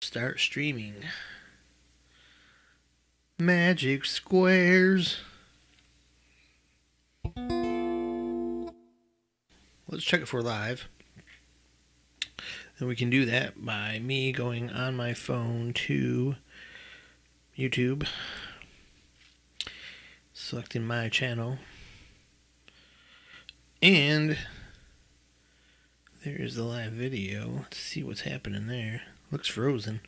Start streaming. Magic squares. Let's check if we're live. And we can do that by me going on my phone to YouTube, selecting my channel, and there's the live video. Let's see what's happening there. Looks frozen.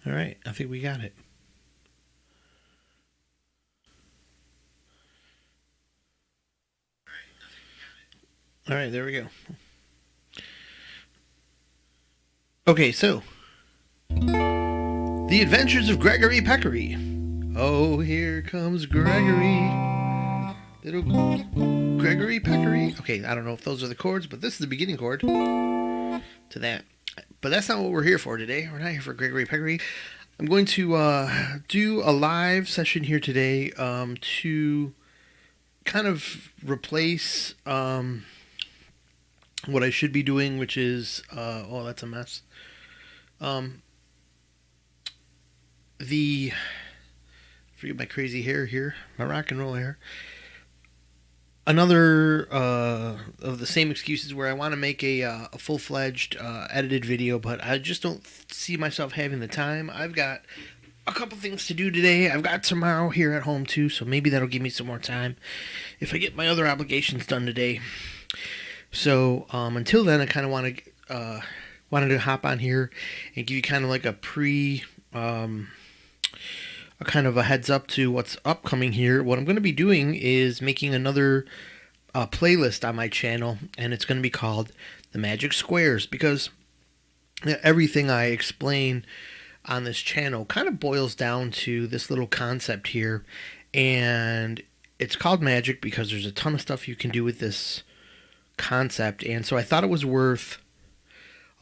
All right, I think we got it. All right, there we go. Okay, so The Adventures of Gregory Peccary. Oh, here comes Gregory. Little Gregory Peccary. Okay, I don't know if those are the chords, but this is the beginning chord to that. But that's not what we're here for today. We're not here for Gregory Peccary. I'm going to do a live session here today to kind of replace what I should be doing, which is, oh, that's a mess. Forget my crazy hair here, my rock and roll hair. Another of the same excuses where I want to make a full-fledged edited video, but I just don't see myself having the time. I've got a couple things to do today. I've got tomorrow here at home too, so maybe that'll give me some more time if I get my other obligations done today. So until then, I kind of wanted to hop on here and give you kind of like a kind of a heads up to what's upcoming here. What I'm going to be doing is making another playlist on my channel, and it's going to be called The Magic Squares, because everything I explain on this channel kind of boils down to this little concept here, and it's called magic because there's a ton of stuff you can do with this concept, and so I thought it was worth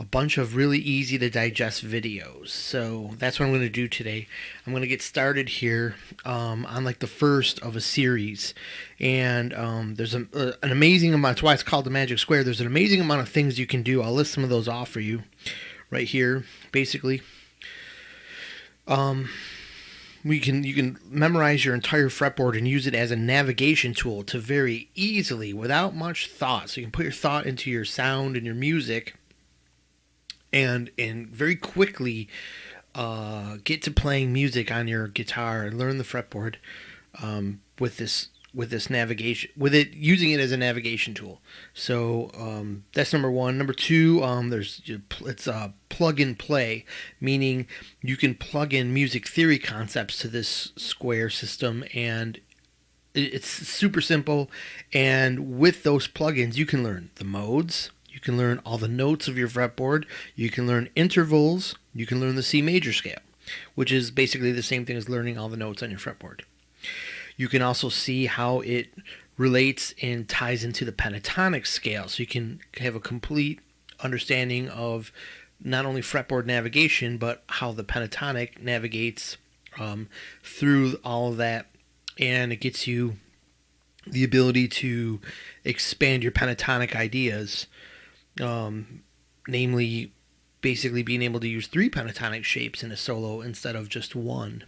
a bunch of really easy to digest videos. So that's what I'm going to do today. I'm going to get started here on like the first of a series, and there's an amazing amount. That's why it's called the Magic Square. There's an amazing amount of things you can do. I'll list some of those off for you right here. Basically, you can memorize your entire fretboard and use it as a navigation tool to very easily, without much thought. So you can put your thought into your sound and your music, and very quickly get to playing music on your guitar and learn the fretboard with this navigation, with it using it as a navigation tool. So that's number one. Number two, it's plug and play, meaning you can plug in music theory concepts to this square system, and it's super simple. And with those plugins, you can learn the modes. You can learn all the notes of your fretboard. You can learn intervals. You can learn the C major scale, which is basically the same thing as learning all the notes on your fretboard. You can also see how it relates and ties into the pentatonic scale, so you can have a complete understanding of not only fretboard navigation, but how the pentatonic navigates through all of that, and it gets you the ability to expand your pentatonic ideas. Namely, basically being able to use 3 pentatonic shapes in a solo instead of just one.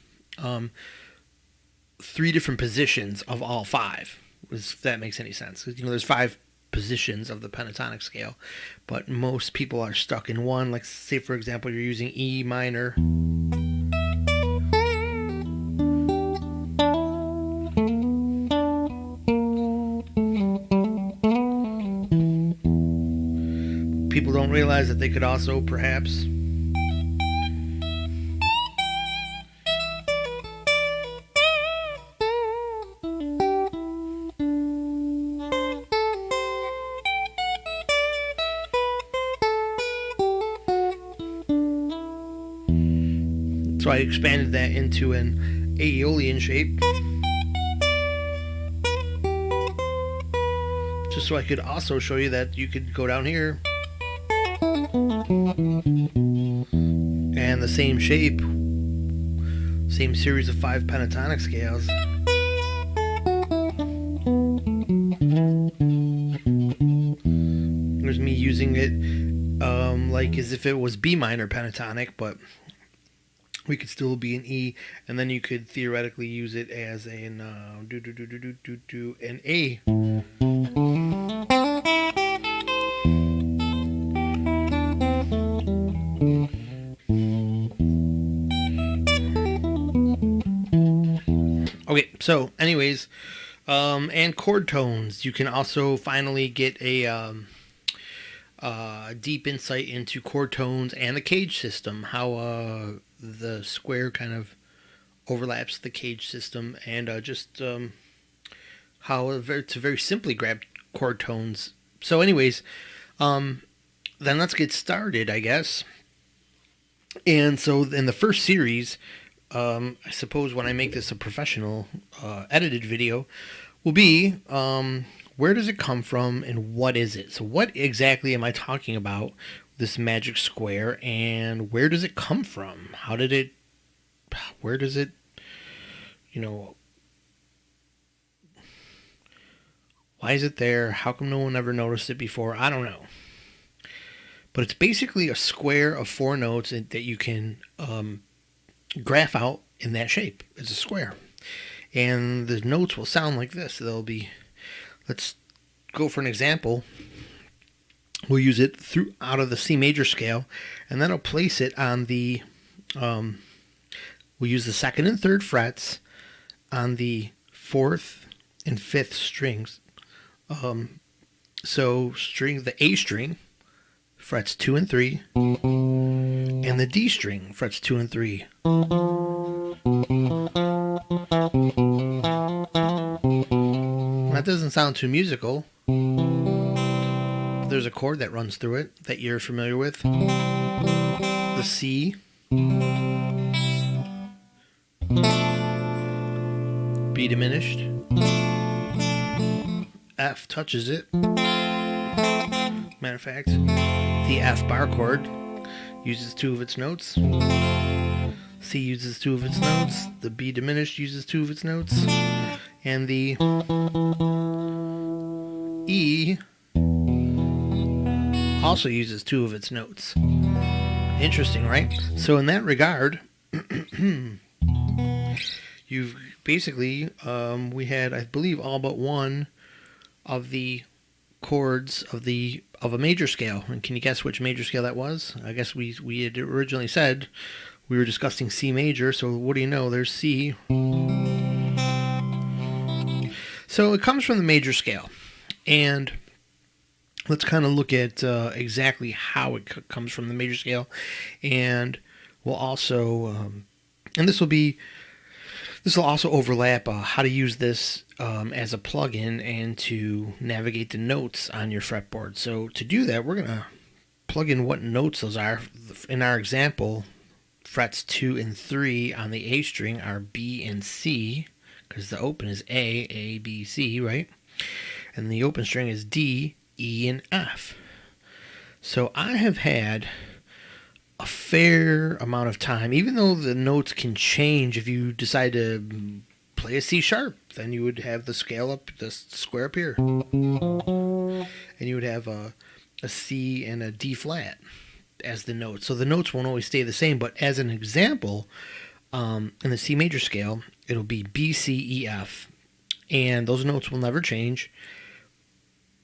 3 different positions of all 5, if that makes any sense. There's 5 positions of the pentatonic scale, but most people are stuck in one. Like, say for example, you're using E minor. People don't realize that they could also perhaps so I expanded that into an Aeolian shape, just so I could also show you that you could go down here and the same shape, same series of 5 pentatonic scales, like as if it was B minor pentatonic, but we could still be an E, and then you could theoretically use it as an an A. Okay, so anyways, and chord tones. You can also finally get a deep insight into chord tones and the cage system, how the square kind of overlaps the cage system, and just how to very simply grab chord tones. So anyways, then let's get started, I guess. And so in the first series, I suppose when I make this a professional edited video, will be where does it come from and what is it? So what exactly am I talking about, this magic square, and where does it come from? Where does it, why is it there? How come no one ever noticed it before? I don't know. But it's basically a square of 4 notes that you can graph out in that shape. It's a square. And the notes will sound like this. They'll be, let's go for an example. We'll use it out of the C major scale, and then I'll place it on the, we'll use the 2nd and 3rd frets on the 4th and 5th strings. So the A string, frets 2 and 3, and the D string, frets 2 and 3. That doesn't sound too musical. There's a chord that runs through it that you're familiar with. The C. B diminished. F touches it. Matter of fact, the F bar chord uses 2 of its notes. C uses 2 of its notes. The B diminished uses 2 of its notes. And the E also uses 2 of its notes. Interesting, right? So in that regard, you've basically, we had, I believe, all but one of the chords of a major scale. And can you guess which major scale that was? I guess we had originally said we were discussing C major, so what do you know? There's C. So it comes from the major scale, and let's kind of look at exactly how it comes from the major scale, and we'll also, and this will also overlap how to use this as a plugin and to navigate the notes on your fretboard. So to do that, we're gonna plug in what notes those are. In our example, frets 2 and 3 on the A string are B and C, because the open is A, B, C, right? And the open string is D, E, and F. So I have had a fair amount of time, even though the notes can change. If you decide to play a C sharp, then you would have the scale up, the square up here. And you would have a C and a D flat as the notes. So the notes won't always stay the same, but as an example, in the C major scale, it'll be B, C, E, F, and those notes will never change.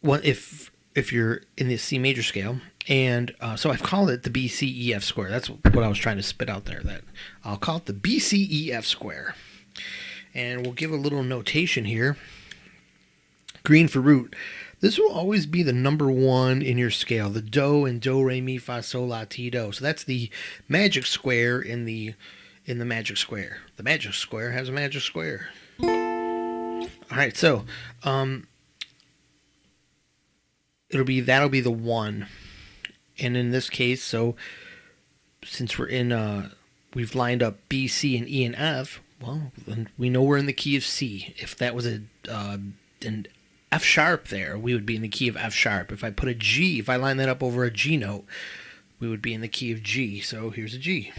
Well, if you're in the C major scale, and so I've called it the B, C, E, F square. That's what I was trying to spit out there. That I'll call it the B, C, E, F square, and we'll give a little notation here. Green for root. This will always be the number 1 in your scale, the do and do, re, mi, fa, sol, la, ti, do. So that's the magic square in the magic square. The magic square has a magic square. All right, so that'll be the 1, and in this case, so since we've lined up B, C, and E and F, well, then we know we're in the key of C. If that was an F sharp there, we would be in the key of F sharp. If I put a G, if I line that up over a G note, we would be in the key of G. So here's a G.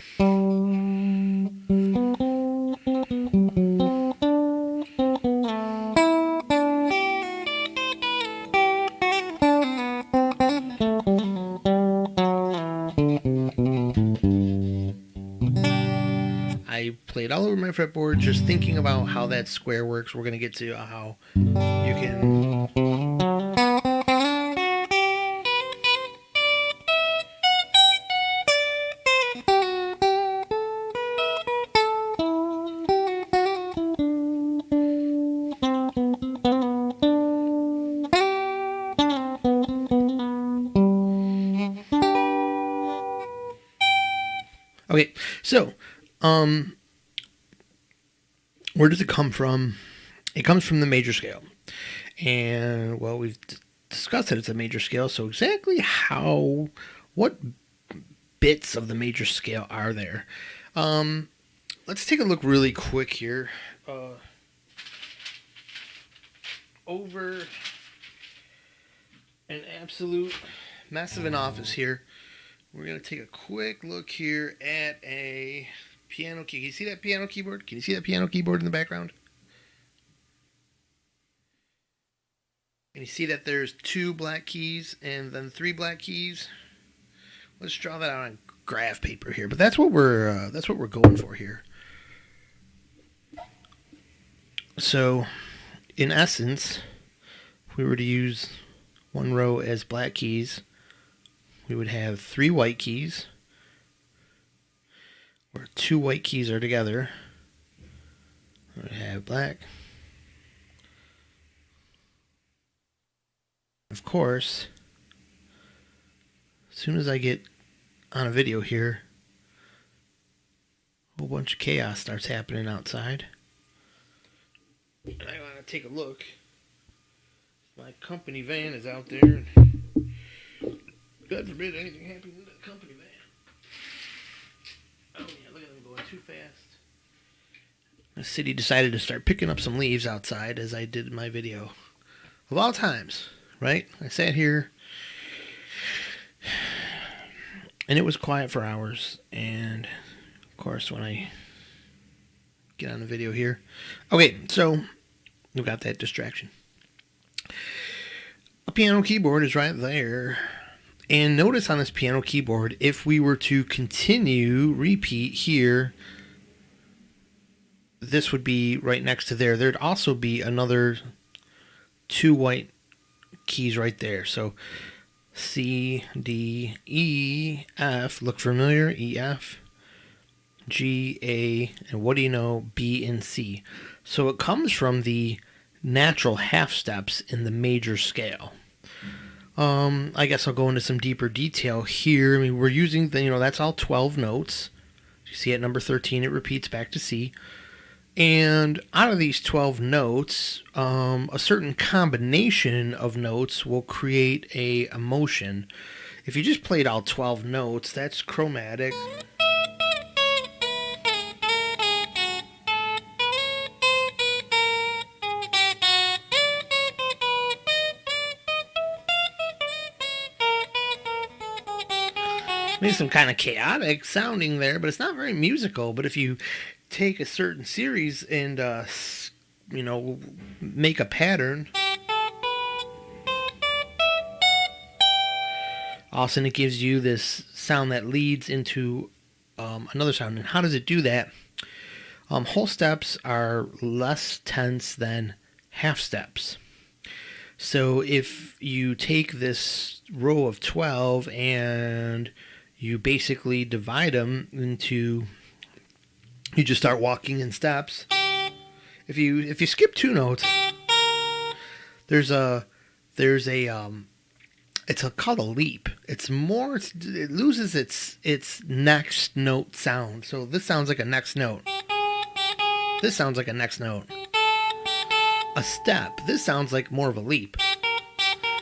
my fretboard, just thinking about how that square works. We're going to get to how you can... Okay, so, where does it come from? It comes from the major scale. And, well, we've discussed that it's a major scale, so exactly what bits of the major scale are there? Let's take a look really quick here. Over an absolute mess of an office here. We're going to take a quick look here at a piano key. Can you see that piano keyboard? Can you see that piano keyboard in the background? Can you see that there's 2 black keys and then 3 black keys? Let's draw that out on graph paper here. But that's what we're going for here. So, in essence, if we were to use one row as black keys, we would have 3 white keys, where 2 white keys are together. We have black. Of course, as soon as I get on a video here, a whole bunch of chaos starts happening outside. And I want to take a look. My company van is out there. And God forbid anything happens in the company van. Oh yeah, look at them going too fast. The city decided to start picking up some leaves outside as I did in my video. Of all times, right? I sat here and it was quiet for hours. And of course when I get on the video here. Okay, so we've got that distraction. A piano keyboard is right there. And notice on this piano keyboard, if we were to repeat here, this would be right next to there. There'd also be another 2 white keys right there. So C, D, E, F, look familiar, E, F, G, A, and what do you know, B and C. So it comes from the natural half steps in the major scale. I guess I'll go into some deeper detail here. I mean, we're using that's all 12 notes. You see at number 13, it repeats back to C. And out of these 12 notes, a certain combination of notes will create a emotion. If you just played all 12 notes, that's chromatic. Maybe some kind of chaotic sounding there, but it's not very musical. But if you take a certain series and, make a pattern, all of a sudden it gives you this sound that leads into another sound. And how does it do that? Whole steps are less tense than half steps. So if you take this row of 12 and you basically divide them into, you just start walking in steps. If you skip 2 notes, there's called a leap. It loses its next note sound. So this sounds like a next note. This sounds like a next note. A step. This sounds like more of a leap.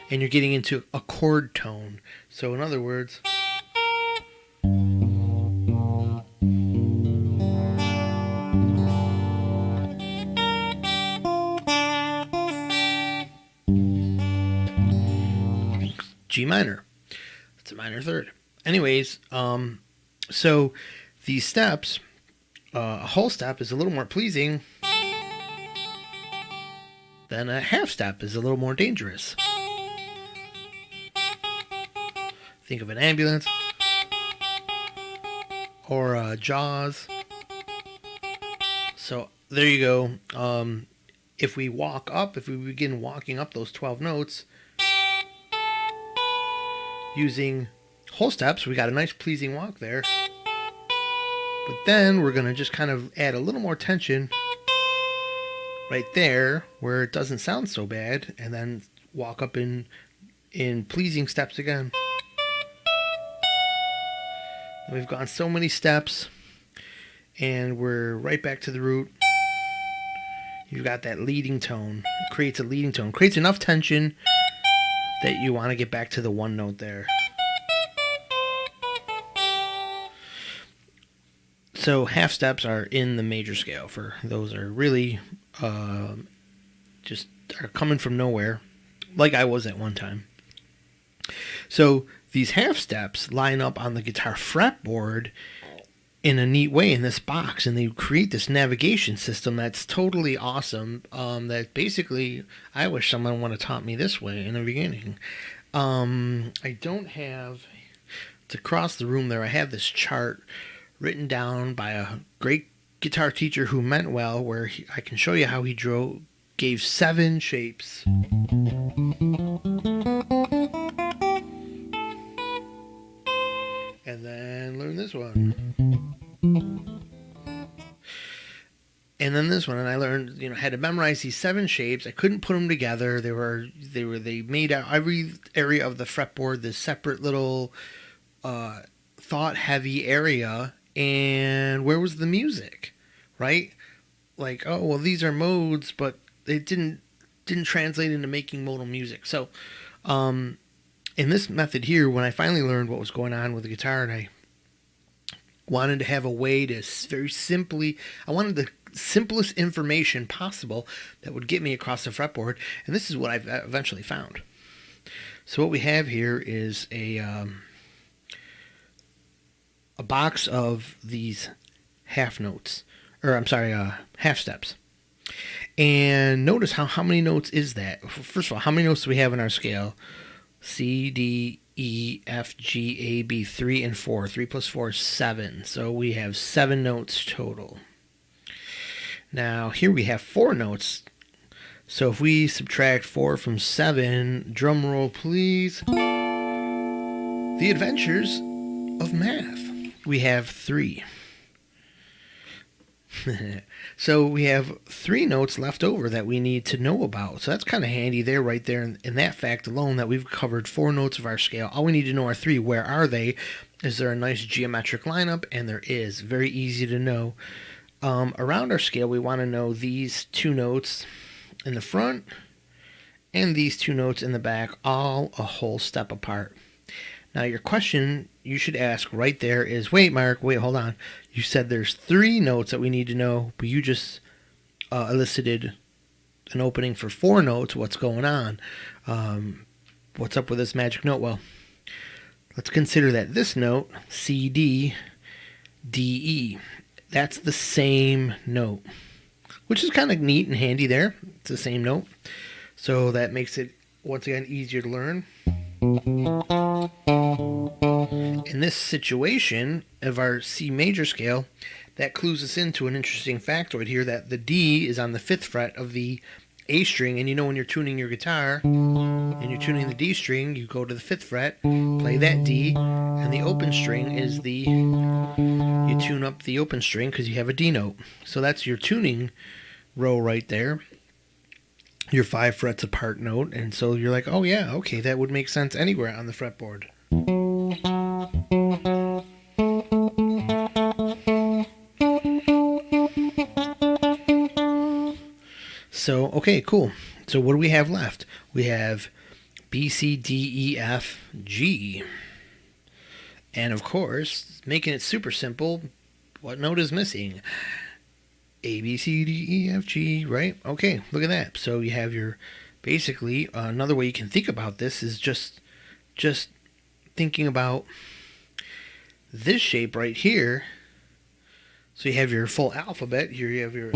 And you're getting into a chord tone. So in other words, G minor. It's a minor third. Anyways, so these steps, a whole step is a little more pleasing than a half step is a little more dangerous. Think of an ambulance or Jaws. So there you go. If we begin walking up those 12 notes using whole steps, we got a nice pleasing walk there. But then we're going to just kind of add a little more tension right there where it doesn't sound so bad, and then walk up in pleasing steps again. And we've gone so many steps, and we're right back to the root. You've got that leading tone. It creates a leading tone. Creates enough tension that you want to get back to the one note there. So half steps are in the major scale. For those are really just are coming from nowhere, like I was at one time. So these half steps line up on the guitar fretboard in a neat way in this box, and they create this navigation system that's totally awesome. That basically, I wish someone would have taught me this way in the beginning. I don't have, to cross the room there, I have this chart written down by a great guitar teacher who meant well, where I can show you how he gave 7 shapes. And then learn this one. And then this one, and I learned, had to memorize these 7 shapes. I couldn't put them together. They made out every area of the fretboard this separate little thought-heavy area. And where was the music, right? Like, oh well, these are modes, but it didn't translate into making modal music. So, in this method here, when I finally learned what was going on with the guitar, and I wanted to have a way to very simply, I wanted the simplest information possible that would get me across the fretboard, and this is what I've eventually found. So what we have here is a box of these half notes, half steps. And notice how many notes is that? First of all, how many notes do we have in our scale? C, D, E, F, G, A, B, 3 and 4. 3 plus 4 is 7. So we have 7 notes total. Now here we have 4 notes. So if we subtract 4 from 7, drum roll please. The Adventures of Math. We have 3. So we have 3 notes left over that we need to know about. So that's kind of handy there, right there, in that fact alone, that we've covered 4 notes of our scale. All we need to know are 3. Where are they? Is there a nice geometric lineup? And there is. Very easy to know. Around our scale, we want to know these 2 notes in the front and these 2 notes in the back, all a whole step apart. Now your question you should ask right there is, wait Mark, hold on. You said there's 3 notes that we need to know, but you just elicited an opening for 4 notes. What's going on? What's up with this magic note? Well, let's consider that this note, C, D, D, E, that's the same note, which is kind of neat and handy there. It's the same note. So that makes it, once again, easier to learn. In this situation of our C major scale, that clues us into an interesting factoid here, that the D is on the 5th fret of the A string, and when you're tuning your guitar and you're tuning the D string, you go to the 5th fret, play that D, and the open string is you tune up the open string because you have a D note. So that's your tuning row right there, your 5 frets apart note. And so you're like, oh yeah, okay, that would make sense anywhere on the fretboard. So, okay, cool. So what do we have left? We have B, C, D, E, F, G. And of course, making it super simple, what note is missing? A, B, C, D, E, F, G, right? Okay, look at that. So you have your, basically, another way you can think about this is just thinking about this shape right here. So you have your full alphabet. Here you have your...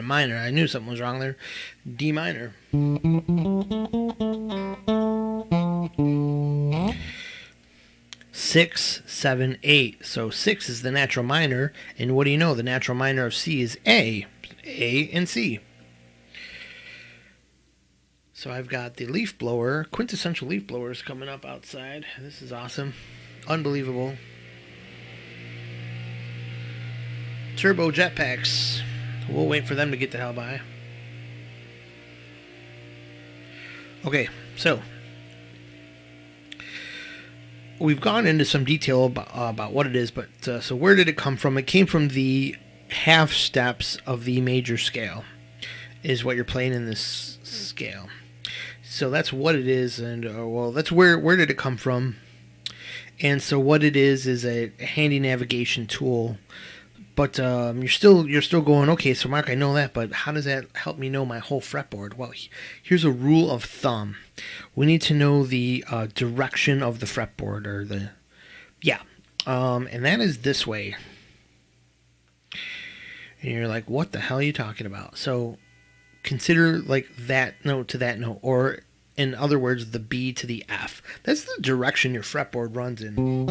a minor. I knew something was wrong there. D minor. Six, 7, 8. So 6 is the natural minor, and what do you know? The natural minor of C is A. A and C. So I've got the leaf blower, quintessential leaf blowers coming up outside. This is awesome. Unbelievable. Turbo jetpacks. We'll wait for them to get the hell by. Okay, so we've gone into some detail about what it is, but so where did it come from? It came from the half steps of the major scale, is what you're playing in this scale. So that's what it is, and well, that's where did it come from? And so what it is a handy navigation tool. But you're still going, okay, so Mark, I know that, but how does that help me know my whole fretboard? Well, here's a rule of thumb. We need to know the direction of the fretboard, or and that is this way. And you're like, what the hell are you talking about? So consider like that note to that note, or in other words, the B to the F. That's the direction your fretboard runs in.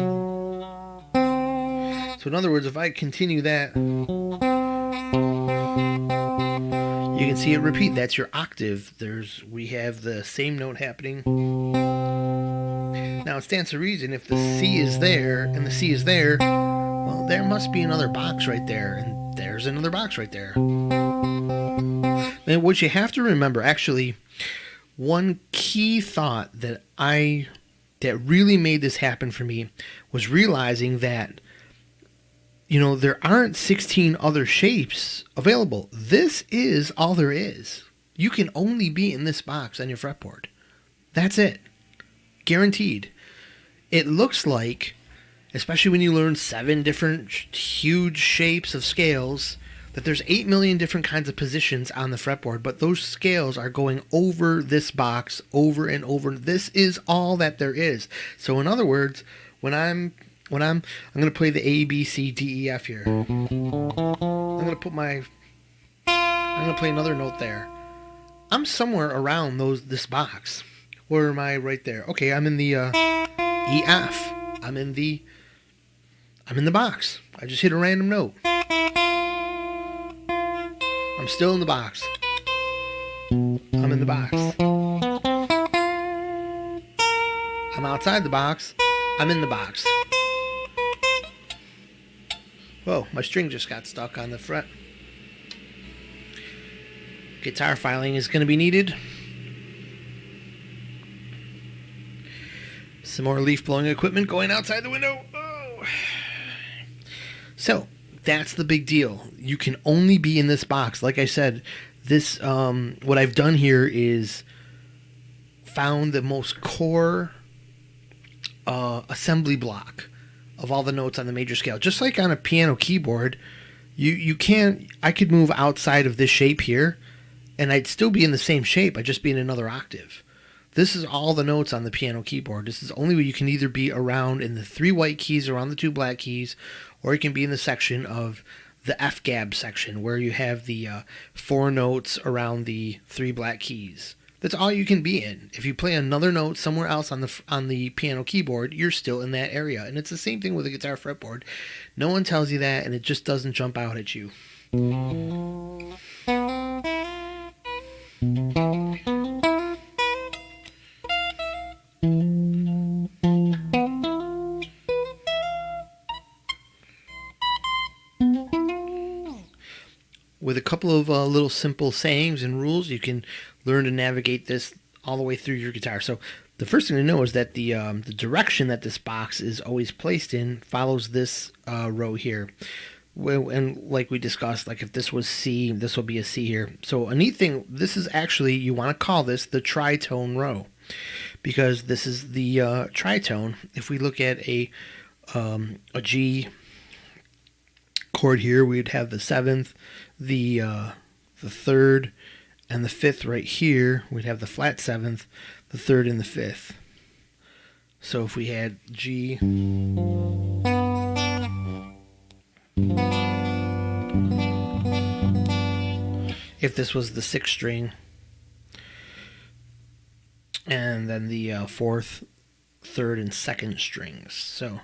So in other words, if I continue that, you can see it repeat. That's your octave. We have the same note happening. Now it stands to reason, if the C is there and the C is there, well, there must be another box right there, and there's another box right there. And what you have to remember, actually, one key thought that really made this happen for me was realizing that, there aren't 16 other shapes available. This is all there is. You can only be in this box on your fretboard. That's it. Guaranteed. It looks like, especially when you learn 7 different huge shapes of scales, that there's 8 million different kinds of positions on the fretboard, but those scales are going over this box over and over. This is all that there is. So in other words, when I'm going to play the A, B, C, D, E, F here. I'm going to play another note there. I'm somewhere around this box. Where am I? Right there. Okay, I'm in the E, F. I'm in the box. I just hit a random note. I'm still in the box. I'm in the box. I'm outside the box. I'm in the box. Whoa, my string just got stuck on the fret. Guitar filing is going to be needed. Some more leaf blowing equipment going outside the window. Oh. So, that's the big deal. You can only be in this box. Like I said, this what I've done here is found the most core assembly block of all the notes on the major scale. Just like on a piano keyboard, I could move outside of this shape here, and I'd still be in the same shape. I'd just be in another octave. This is all the notes on the piano keyboard. This is only where you can either be around in the 3 white keys or on the 2 black keys, or you can be in the section of the F-gab section where you have the 4 notes around the 3 black keys. That's all you can be in. If you play another note somewhere else on the piano keyboard, you're still in that area. And it's the same thing with a guitar fretboard. No one tells you that, and it just doesn't jump out at you. With a couple of little simple sayings and rules, you can learn to navigate this all the way through your guitar. So the first thing to know is that the direction that this box is always placed in follows this row here. And like we discussed, like if this was C, this will be a C here. So a neat thing, this is actually, you want to call this the tritone row, because this is the tritone. If we look at a G chord here, we'd have the 7th, the 3rd, and the 5th right here. We'd have the flat 7th, the 3rd, and the 5th. So if we had G, if this was the 6th string, and then the 4th, 3rd, and 2nd strings. So, all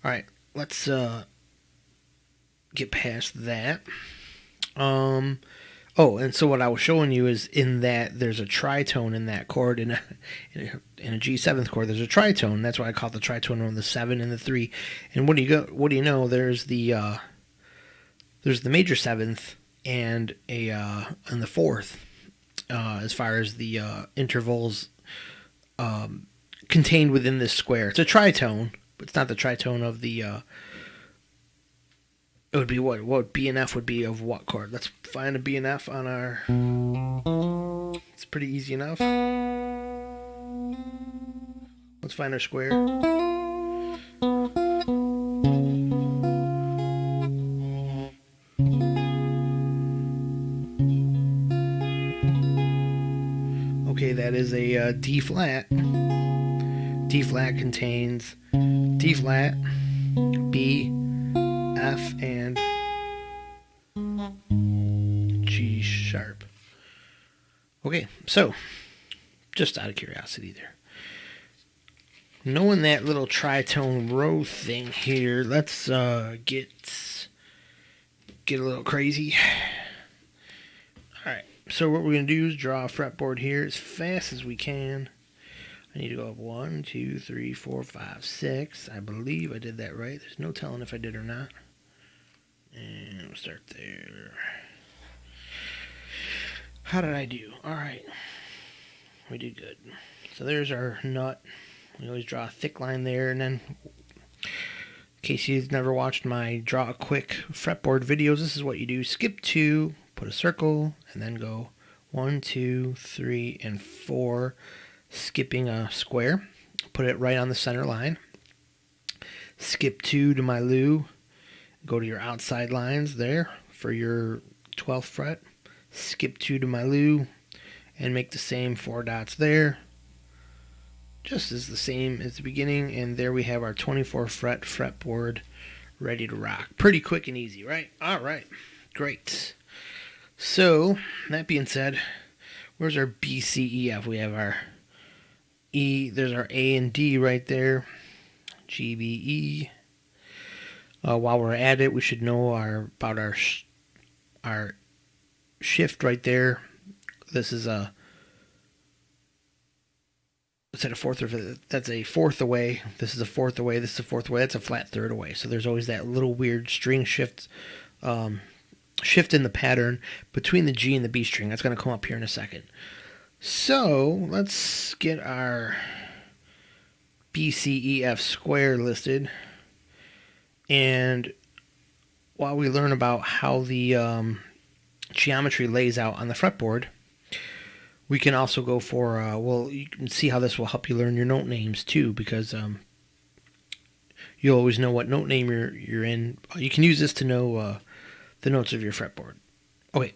right, let's get past that. Oh, and so what I was showing you is in that there's a tritone in that chord, in a G7th chord. There's a tritone. That's why I call it the tritone on the 7 and the 3. And what do you know? There's the major 7th and the 4th, as far as the intervals contained within this square. It's a tritone, but it's not the tritone of the. It would be what B and F would be of what chord? Let's find a B and F on our. It's pretty easy enough. Let's find our square. Okay, that is a D flat. D flat contains D flat, B, F, and G sharp. Okay, so just out of curiosity there. Knowing that little tritone row thing here, let's get a little crazy. Alright, so what we're going to do is draw a fretboard here as fast as we can. I need to go up 1, 2, 3, 4, 5, 6. I believe I did that right. There's no telling if I did or not. And we'll start there. How did I do? Alright. We did good. So there's our nut. We always draw a thick line there, and then in case you've never watched my draw a quick fretboard videos, this is what you do. Skip 2, put a circle, and then go 1, 2, 3, and 4, skipping a square. Put it right on the center line. Skip 2 to my loo. Go to your outside lines there for your 12th fret. Skip 2 to my loo, and make the same 4 dots there. Just as the same as the beginning, and there we have our 24 fret fretboard ready to rock. Pretty quick and easy, right? All right, great. So that being said, where's our B, C, E, F? We have our E. There's our A and D right there. G, B, E. While we're at it, we should know about our shift right there. This is a. Is that a fourth or fifth? That's a fourth away. This is a fourth away. This is a fourth away. That's a flat third away. So there's always that little weird string shift in the pattern between the G and the B string. That's going to come up here in a second. So let's get our B, C, E, F square listed. And while we learn about how the geometry lays out on the fretboard, we can also go for, well, you can see how this will help you learn your note names too, because you'll always know what note name you're in. You can use this to know the notes of your fretboard. Okay,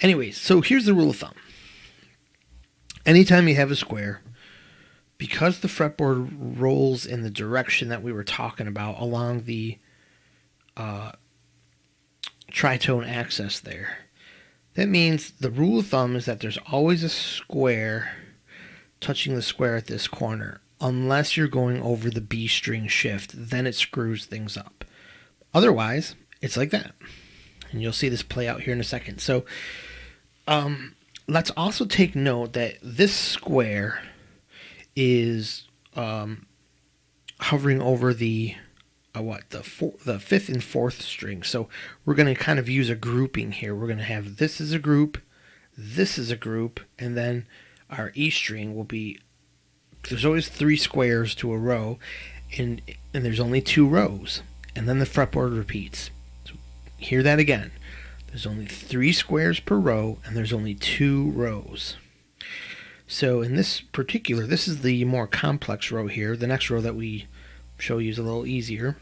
anyways, so here's the rule of thumb. Anytime you have a square, because the fretboard rolls in the direction that we were talking about along the tritone axis there, that means the rule of thumb is that there's always a square touching the square at this corner, unless you're going over the B string shift. Then it screws things up. Otherwise, it's like that. And you'll see this play out here in a second. So let's also take note that this square is hovering over the the 5th and 4th string. So we're going to kind of use a grouping here. We're going to have this is a group, this is a group, and then our E string will be, there's always 3 squares to a row, and there's only 2 rows, and then the fretboard repeats. So hear that again. There's only 3 squares per row, and there's only 2 rows. So in this particular, this is the more complex row here. The next row that we show you is a little easier.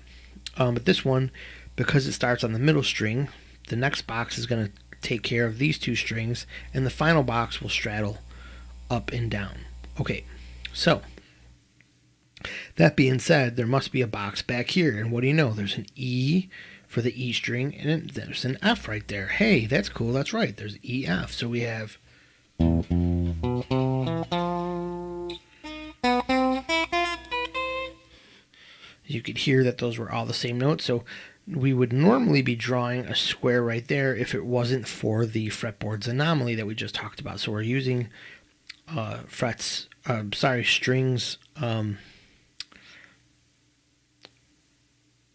But this one, because it starts on the middle string, the next box is going to take care of these 2 strings, and the final box will straddle up and down. Okay, so that being said, there must be a box back here, and what do you know? There's an E for the E string, and there's an F right there. Hey, that's cool. That's right. There's E, F. So we have. You could hear that those were all the same notes. So we would normally be drawing a square right there if it wasn't for the fretboards anomaly that we just talked about. So we're using strings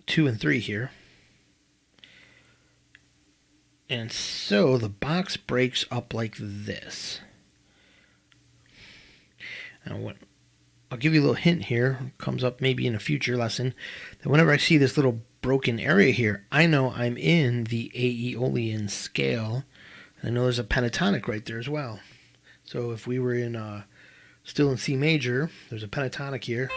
2 and 3 here. And so the box breaks up like this. Now, I'll give you a little hint here. It comes up maybe in a future lesson. That whenever I see this little broken area here, I know I'm in the Aeolian scale. I know there's a pentatonic right there as well. So if we were in still in C major, there's a pentatonic here.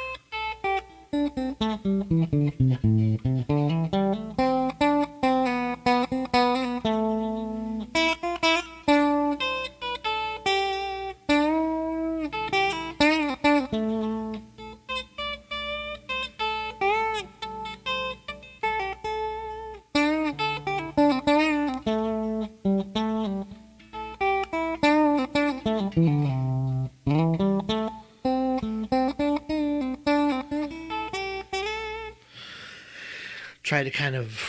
Try to kind of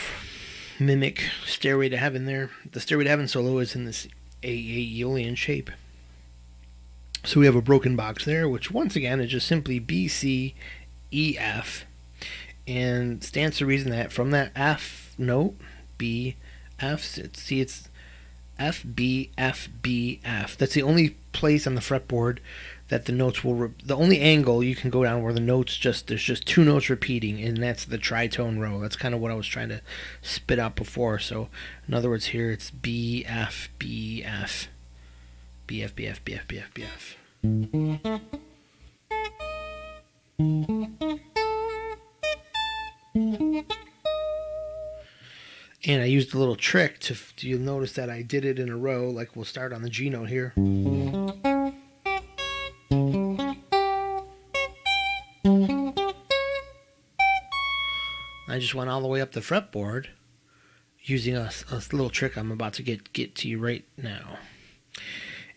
mimic Stairway to Heaven there. The Stairway to Heaven solo is in this Aeolian shape. So we have a broken box there, which once again is just simply B, C, E, F, and stands to reason that from that F note, B, F, it's F, B, F, B, F. That's the only place on the fretboard that the notes will, the only angle you can go down where the notes there's just 2 notes repeating, and that's the tritone row. That's kind of what I was trying to spit out before. So in other words here, it's B, F, B, F, B, F, B, F, B, F, B, F, B, F. And I used a little trick you'll notice that I did it in a row. Like we'll start on the G note here. I just went all the way up the fretboard using a little trick I'm about to get to you right now.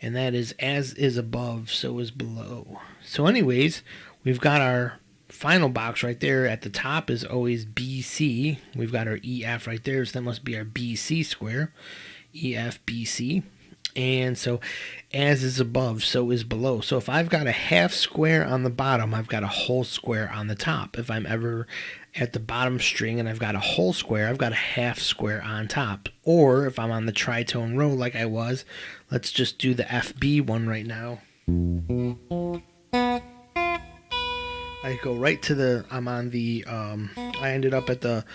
And that is, as is above, so is below. So anyways, we've got our final box right there. At the top is always BC. We've got our EF right there, so that must be our BC square. EF, BC. And so, as is above, so is below. So if I've got a half square on the bottom, I've got a whole square on the top. If I'm ever at the bottom string and I've got a whole square, I've got a half square on top. Or if I'm on the tritone row like I was, let's just do the FB one right now. I go right to the, I'm on the, I ended up at the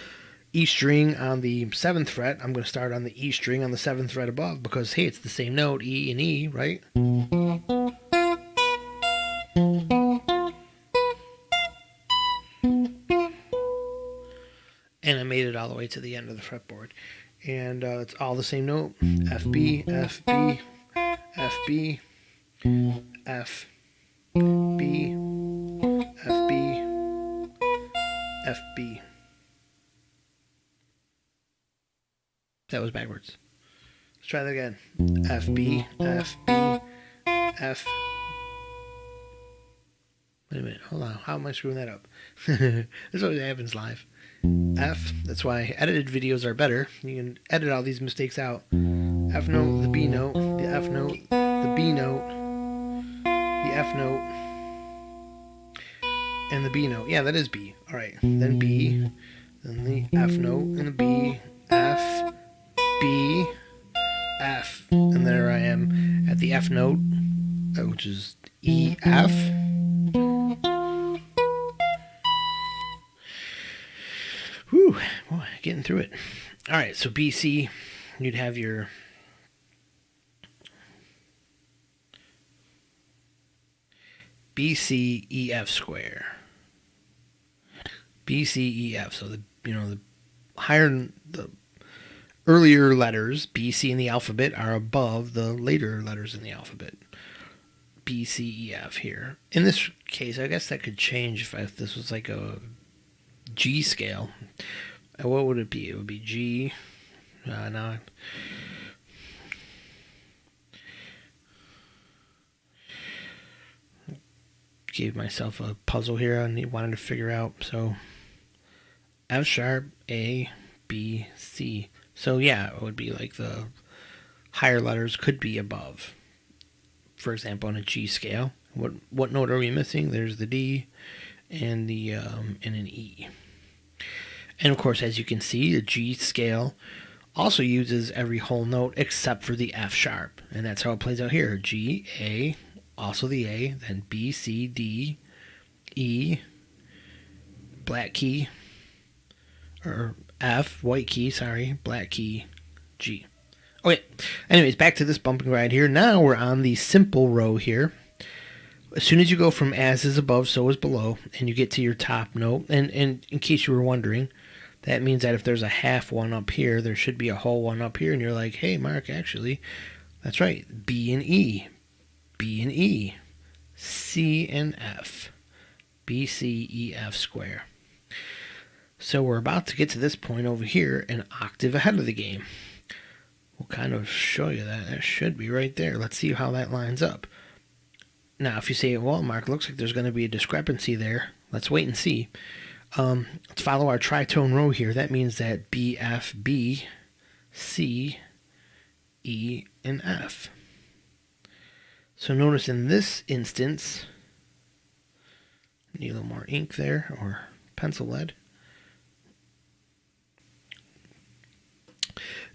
E string on the 7th fret. I'm going to start on the E string on the 7th fret above because, hey, it's the same note, E and E, right? And I made it all the way to the end of the fretboard. And it's all the same note. FB, FB, FB, FB, FB, FB. That was backwards. Let's try that again. FB, FB, F. Wait a minute. Hold on. How am I screwing that up? This always happens live. F. That's why edited videos are better. You can edit all these mistakes out. F note, the B note, the F note, the B note, the F note, and the B note. Yeah, that is B. All right. Then B, then the F note, and the B, F, B, F, and there I am at the F note, which is E, F. Whew, boy, getting through it. All right, so B, C, you'd have your B, C, E, F square. B, C, E, F. So the earlier letters, B, C in the alphabet, are above the later letters in the alphabet. B, C, E, F here. In this case, I guess that could change if this was like a G scale. what would it be? It would be G. No. Gave myself a puzzle here I wanted to figure out. So F sharp, A, B, C. So yeah, it would be like the higher letters could be above. For example, on a G scale, what note are we missing? There's the D and the and an E. And of course, as you can see, the G scale also uses every whole note except for the F sharp, and that's how it plays out here. G, A, also the A, then B, C, D, E, black key, or F, white key, sorry, black key, G. Okay, anyways, back to this bumping ride here. Now we're on the simple row here. As soon as you go from as is above, so is below, and you get to your top note, and in case you were wondering, that means that if there's a half one up here, there should be a whole one up here, and you're like, hey, Mark, actually, that's right, B and E, B and E, C and F, B, C, E, F square. So we're about to get to this point over here, an octave ahead of the game. We'll kind of show you that. That should be right there. Let's see how that lines up. Now, if you say, well, Mark, looks like there's going to be a discrepancy there. Let's wait and see. Let's follow our tritone row here. That means that B, F, B, C, E, and F. So notice in this instance, need a little more ink there, or pencil lead.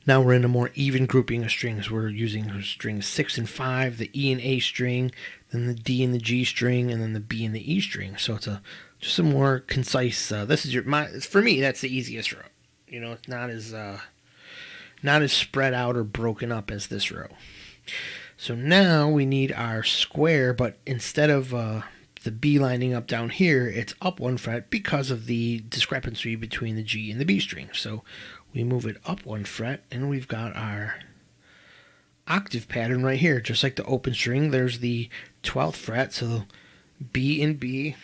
Now we're in a more even grouping of strings. We're using strings 6 and 5, the E and A string, then the D and the G string, and then the B and the E string. So it's just a more concise. This is for me. That's the easiest row. You know, it's not as spread out or broken up as this row. So now we need our square, but instead of the B lining up down here, it's up 1 fret because of the discrepancy between the G and the B string. So we move it up 1 fret, and we've got our octave pattern right here. Just like the open string, there's the 12th fret, so B and B.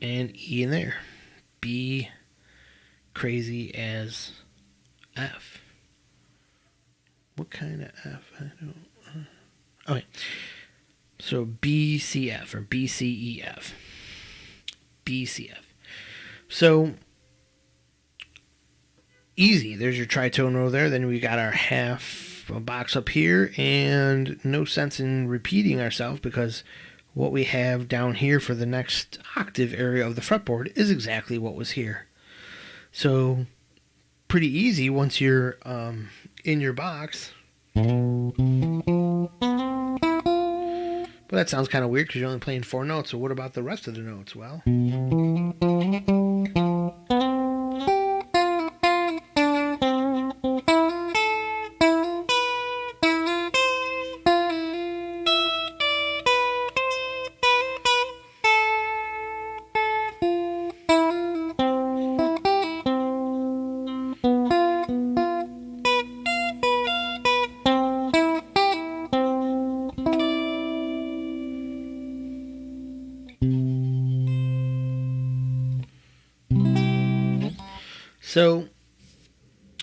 And E in there. B crazy as F. What kind of F? I don't. Okay. So B, C, F, or B, C, E, F. B, C, F. So easy. There's your tritone row there. Then we got our half box up here, and no sense in repeating ourselves because what we have down here for the next octave area of the fretboard is exactly what was here. So pretty easy once you're in your box. But that sounds kind of weird because you're only playing 4 notes. So what about the rest of the notes? Well, so,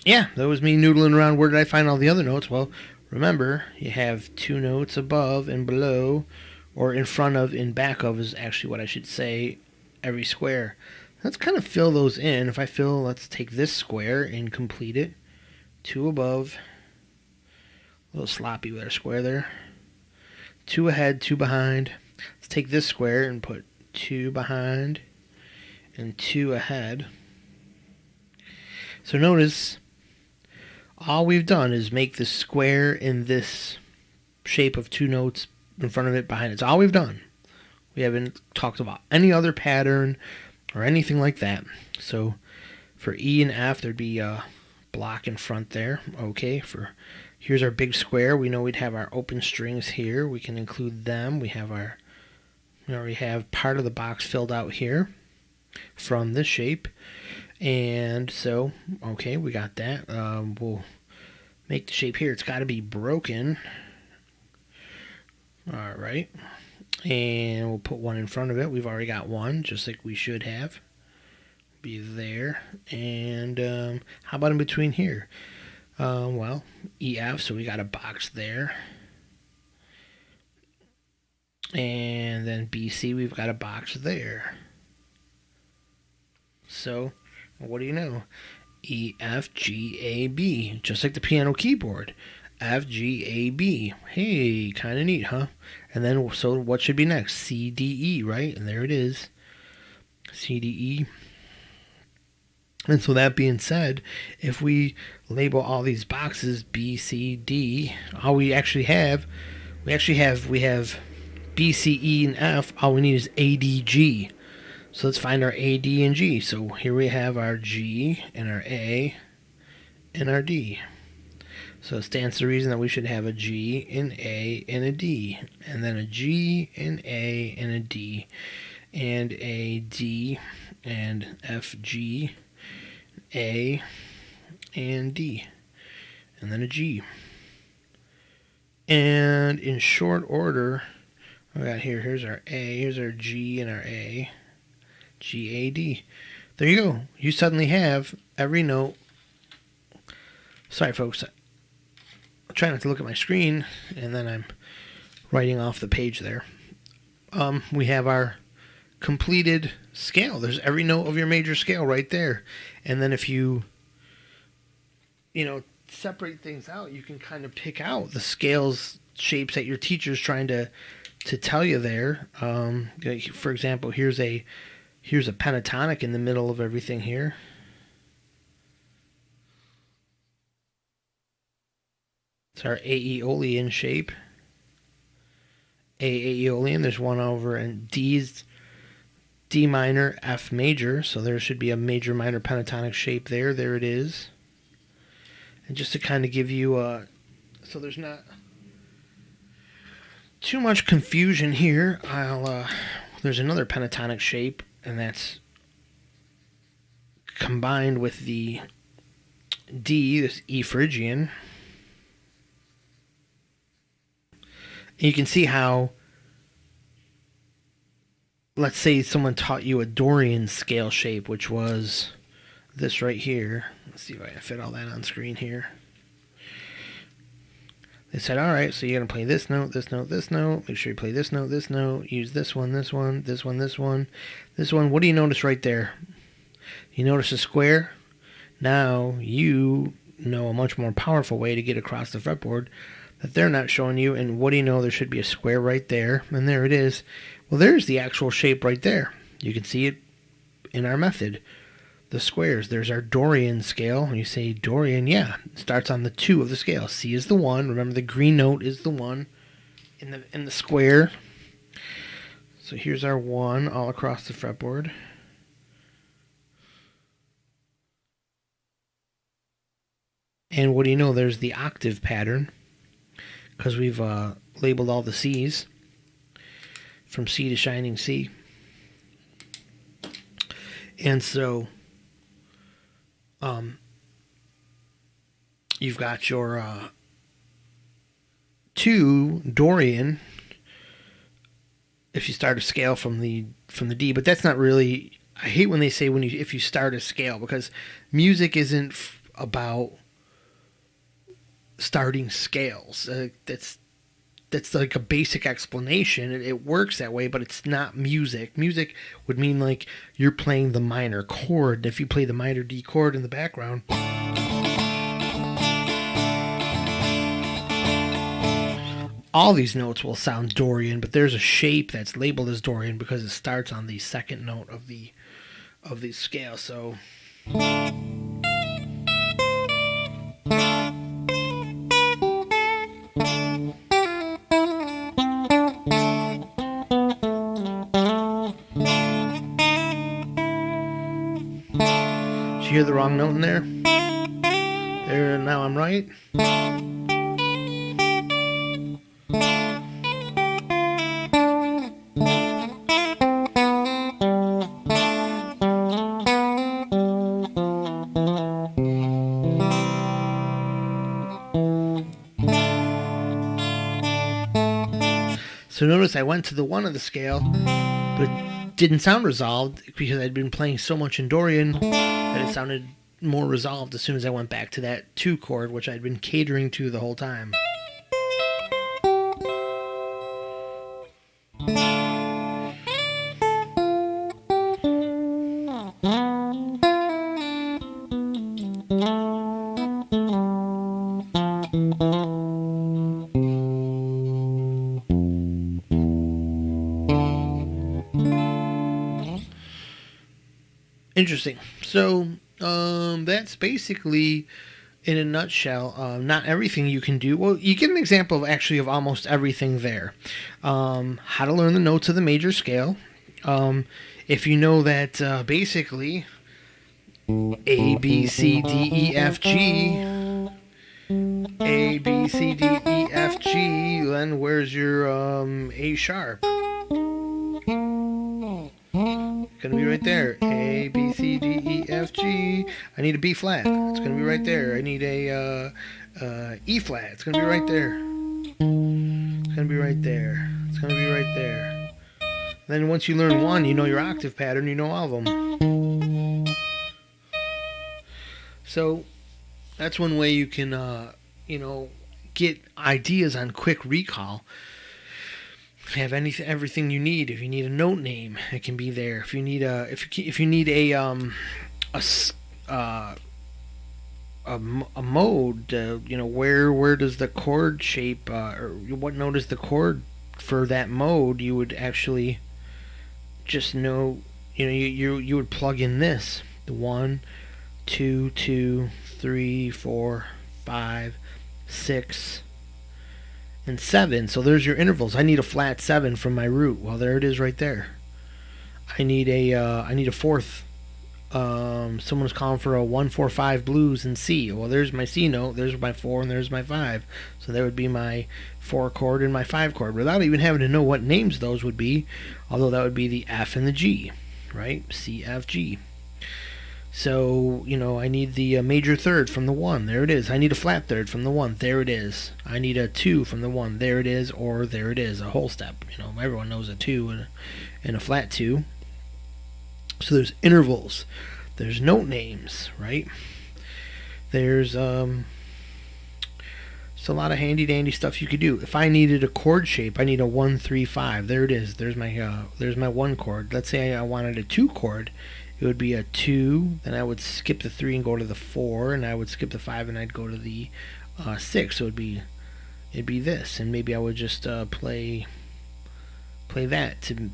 yeah, that was me noodling around. Where did I find all the other notes? Well, remember, you have 2 notes above and below, or in front of and back of is actually what I should say, every square. Let's kind of fill those in. If I fill, let's take this square and complete it. 2 above. A little sloppy with our square there. 2 ahead, 2 behind. Let's take this square and put 2 behind and 2 ahead. So notice, all we've done is make the square in this shape of 2 notes in front of it, behind it. It's all we've done. We haven't talked about any other pattern or anything like that. So for E and F, there'd be a block in front there. Okay, here's our big square. We know we'd have our open strings here. We can include them. We already have part of the box filled out here from this shape. And so, okay, we got that. We'll make the shape here. It's got to be broken. All right. And we'll put one in front of it. We've already got one, just like we should have. Be there. And how about in between here? Well, EF, so we got a box there. And then BC, we've got a box there. So, what do you know? E, F, G, A, B. Just like the piano keyboard. F, G, A, B. Hey, kind of neat, huh? And then, so what should be next? C, D, E, right? And there it is. C, D, E. And so that being said, if we label all these boxes B, C, D, all we have B, C, E, and F. All we need is A, D, G. So let's find our A, D, and G. So here we have our G and our A and our D. So it stands to reason that we should have a G, an A, and a D. And then a G, an A, and a D. And a D, and F, G, A, and D. And then a G. And in short order, we got here's our A, here's our G and our A. G, A, D. There you go. You suddenly have every note. Sorry, folks. I'm trying not to look at my screen, and then I'm writing off the page there. We have our completed scale. There's every note of your major scale right there. And then if you separate things out, you can kind of pick out the scales, shapes that your teacher's trying to tell you there. For example, here's a pentatonic in the middle of everything here. It's our Aeolian shape. Aeolian. There's one over in D's, D minor, F major. So there should be a major minor pentatonic shape there. There it is. And just to kind of give you so there's not too much confusion here, there's another pentatonic shape, and that's combined with the D, this E Phrygian. And you can see how, let's say someone taught you a Dorian scale shape, which was this right here. Let's see if I can fit all that on screen here. They said, all right, so you're going to play this note, this note, this note. Make sure you play this note. Use this one, this one, this one, this one, this one. What do you notice right there? You notice a square? Now you know a much more powerful way to get across the fretboard that they're not showing you. And what do you know? There should be a square right there. And there it is. Well, there's the actual shape right there. You can see it in our method. The squares. There's our Dorian scale. When you say Dorian, yeah, it starts on the 2 of the scale. C is the 1. Remember, the green note is the 1 in the square. So here's our 1 all across the fretboard. And what do you know? There's the octave pattern, because we've labeled all the C's from C to shining C. And so you've got your 2 Dorian if you start a scale from the D, but that's not really. I hate when they say if you start a scale, because music isn't about starting scales. That's like a basic explanation. It works that way, but it's not music. Music would mean like you're playing the minor chord. If you play the minor D chord in the background, all these notes will sound Dorian, but there's a shape that's labeled as Dorian because it starts on the second note of the scale. So you hear the wrong note in there? There, now I'm right. So notice I went to the 1 of the scale, but it didn't sound resolved because I'd been playing so much in Dorian that it sounded more resolved as soon as I went back to that 2 chord, which I'd been catering to the whole time. Interesting. So that's basically, in a nutshell, not everything you can do. Well, you get an example of almost everything there. How to learn the notes of the major scale. If you know that basically A, B, C, D, E, F, G, A, B, C, D, E, F, G, then where's your A sharp? Gonna be right there. A, B, C, D, E, F, G. I need a B flat. It's gonna be right there. I need a E flat. It's gonna be right there. It's gonna be right there. It's gonna be right there. Then once you learn one, you know your octave pattern. You know all of them. So that's one way you can, get ideas on quick recall. Have everything you need. If you need a note name, it can be there. If you need a mode, where does the chord shape or what note is the chord for that mode? You would actually just know. You would plug in this: the 1, 2, 2, 3, 4, 5, 6. And 7, so there's your intervals. I need a flat 7 from my root. Well, there it is right there. I need a fourth. Someone was calling for a 1, 4, 5 blues in C. Well, there's my C note. There's my 4, and there's my 5. So there would be my 4 chord and my 5 chord, without even having to know what names those would be. Although that would be the F and the G, right? C, F, G. So, I need the major third from the 1. There it is. I need a flat third from the 1. There it is. I need a 2 from the 1. There it is. Or there it is. A whole step. Everyone knows a 2 and a flat 2. So there's intervals. There's note names, right? There's a lot of handy dandy stuff you could do. If I needed a chord shape, I need a 1, 3, 5. There it is. There's my 1 chord. Let's say I wanted a 2 chord. It would be a 2, then I would skip the 3 and go to the 4, and I would skip the 5 and I'd go to the 6. So it'd be this, and maybe I would just play that to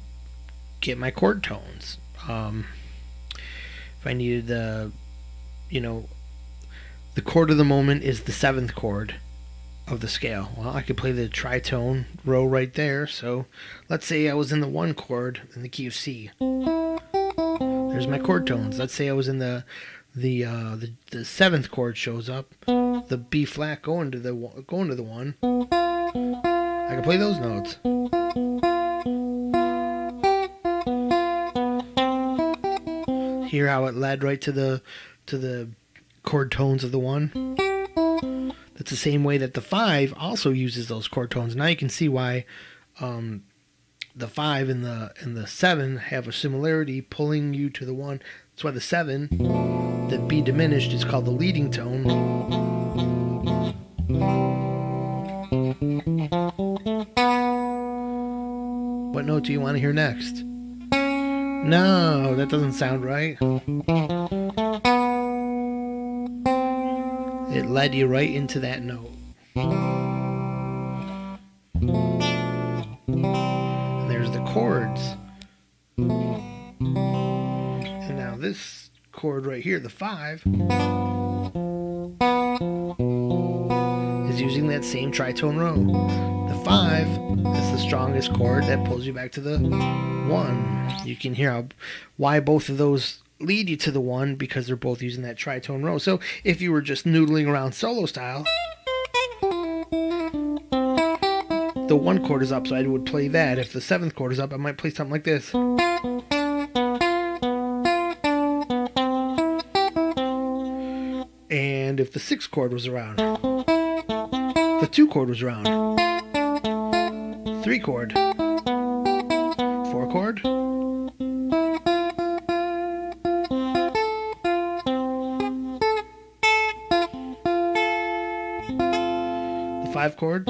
get my chord tones. If I needed the chord of the moment is the 7th chord of the scale. Well, I could play the tritone row right there. So let's say I was in the 1 chord in the key of C. There's my chord tones. Let's say I was in the 7th chord shows up, the B flat going to the 1. I can play those notes. Hear how it led right to the chord tones of the 1. That's the same way that the 5 also uses those chord tones. Now you can see why the 5 and the 7 have a similarity, pulling you to the 1. That's why the 7, the B diminished, is called the leading tone. What note do you want to hear next? No, that doesn't sound right. It led you right into that note. There's the chords. And now this chord right here, the 5, is using that same tritone row. The 5 is the strongest chord that pulls you back to the 1. You can hear why both of those lead you to the 1, because they're both using that tritone row. So if you were just noodling around solo style, the 1 chord is up, so I would play that. If the 7th chord is up, I might play something like this. And if the 6th chord was around, the 2 chord was around, 3 chord, 4 chord, the 5 chord,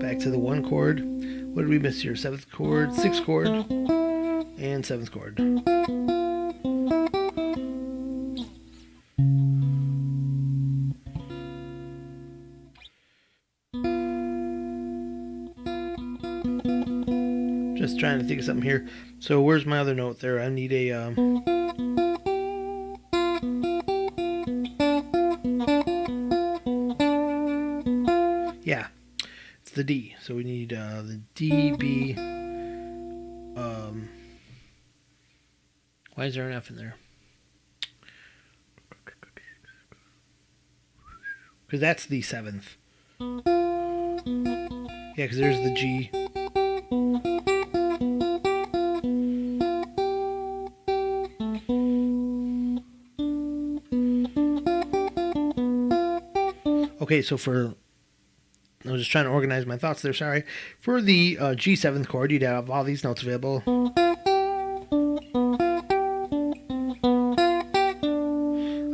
back to the 1 chord. What did we miss here? 7th chord, 6th chord, and 7th chord. Just trying to think of something here. So where's my other note there? I need a yeah, it's the D. So we need the D, B. Why is there an F in there? Because that's the 7th. Yeah, because there's the G. Okay, so I was just trying to organize my thoughts there, sorry. For the G 7th chord, you'd have all these notes available.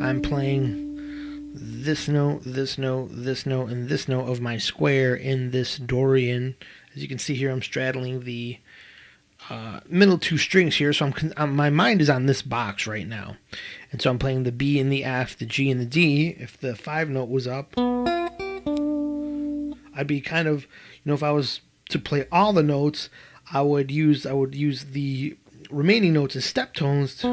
I'm playing this note, this note, this note, and this note of my square in this Dorian. As you can see here, I'm straddling the middle 2 strings here, so my mind is on this box right now. And so I'm playing the B and the F, the G and the D. If the 5 note was up, I'd be kind of, if I was to play all the notes, I would use the remaining notes as step tones.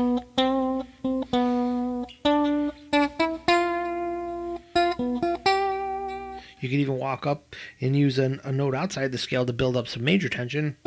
You could even walk up and use a note outside the scale to build up some major tension.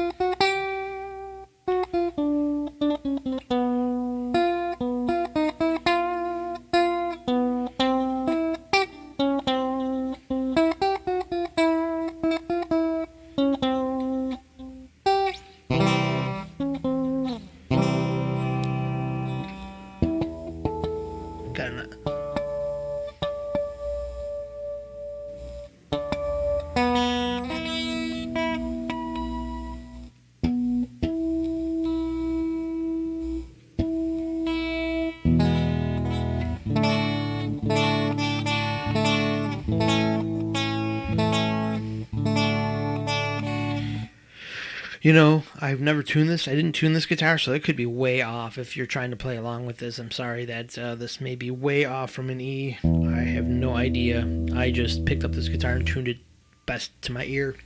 I've never tuned this. I didn't tune this guitar, so it could be way off. If you're trying to play along with this, I'm sorry that this may be way off from an E. I have no idea. I just picked up this guitar and tuned it best to my ear.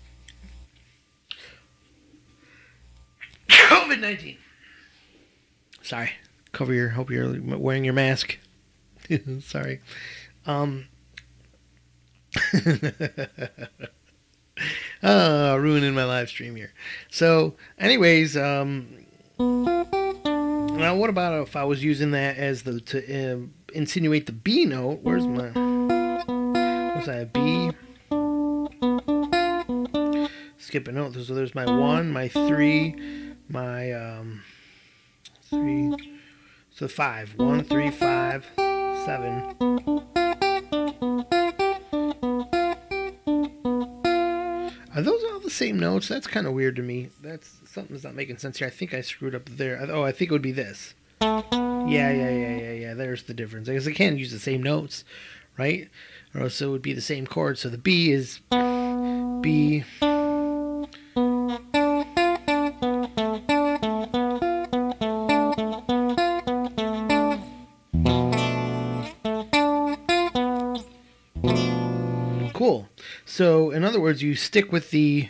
COVID-19. Sorry. Hope you're wearing your mask. Sorry. Ruining my live stream here. So, anyways, now what about if I was using that as to insinuate the B note? What's that? B. Skip a note. So there's my 1, my 3, my 3. So 5. 1, 3, 5, 7. Are those all the same notes? That's kind of weird to me. Something's not making sense here. I think I screwed up there. Oh, I think it would be this. Yeah. There's the difference. I guess I can't use the same notes, right? Or else it would be the same chord. So the B is B. Cool. So, in other words, you stick with the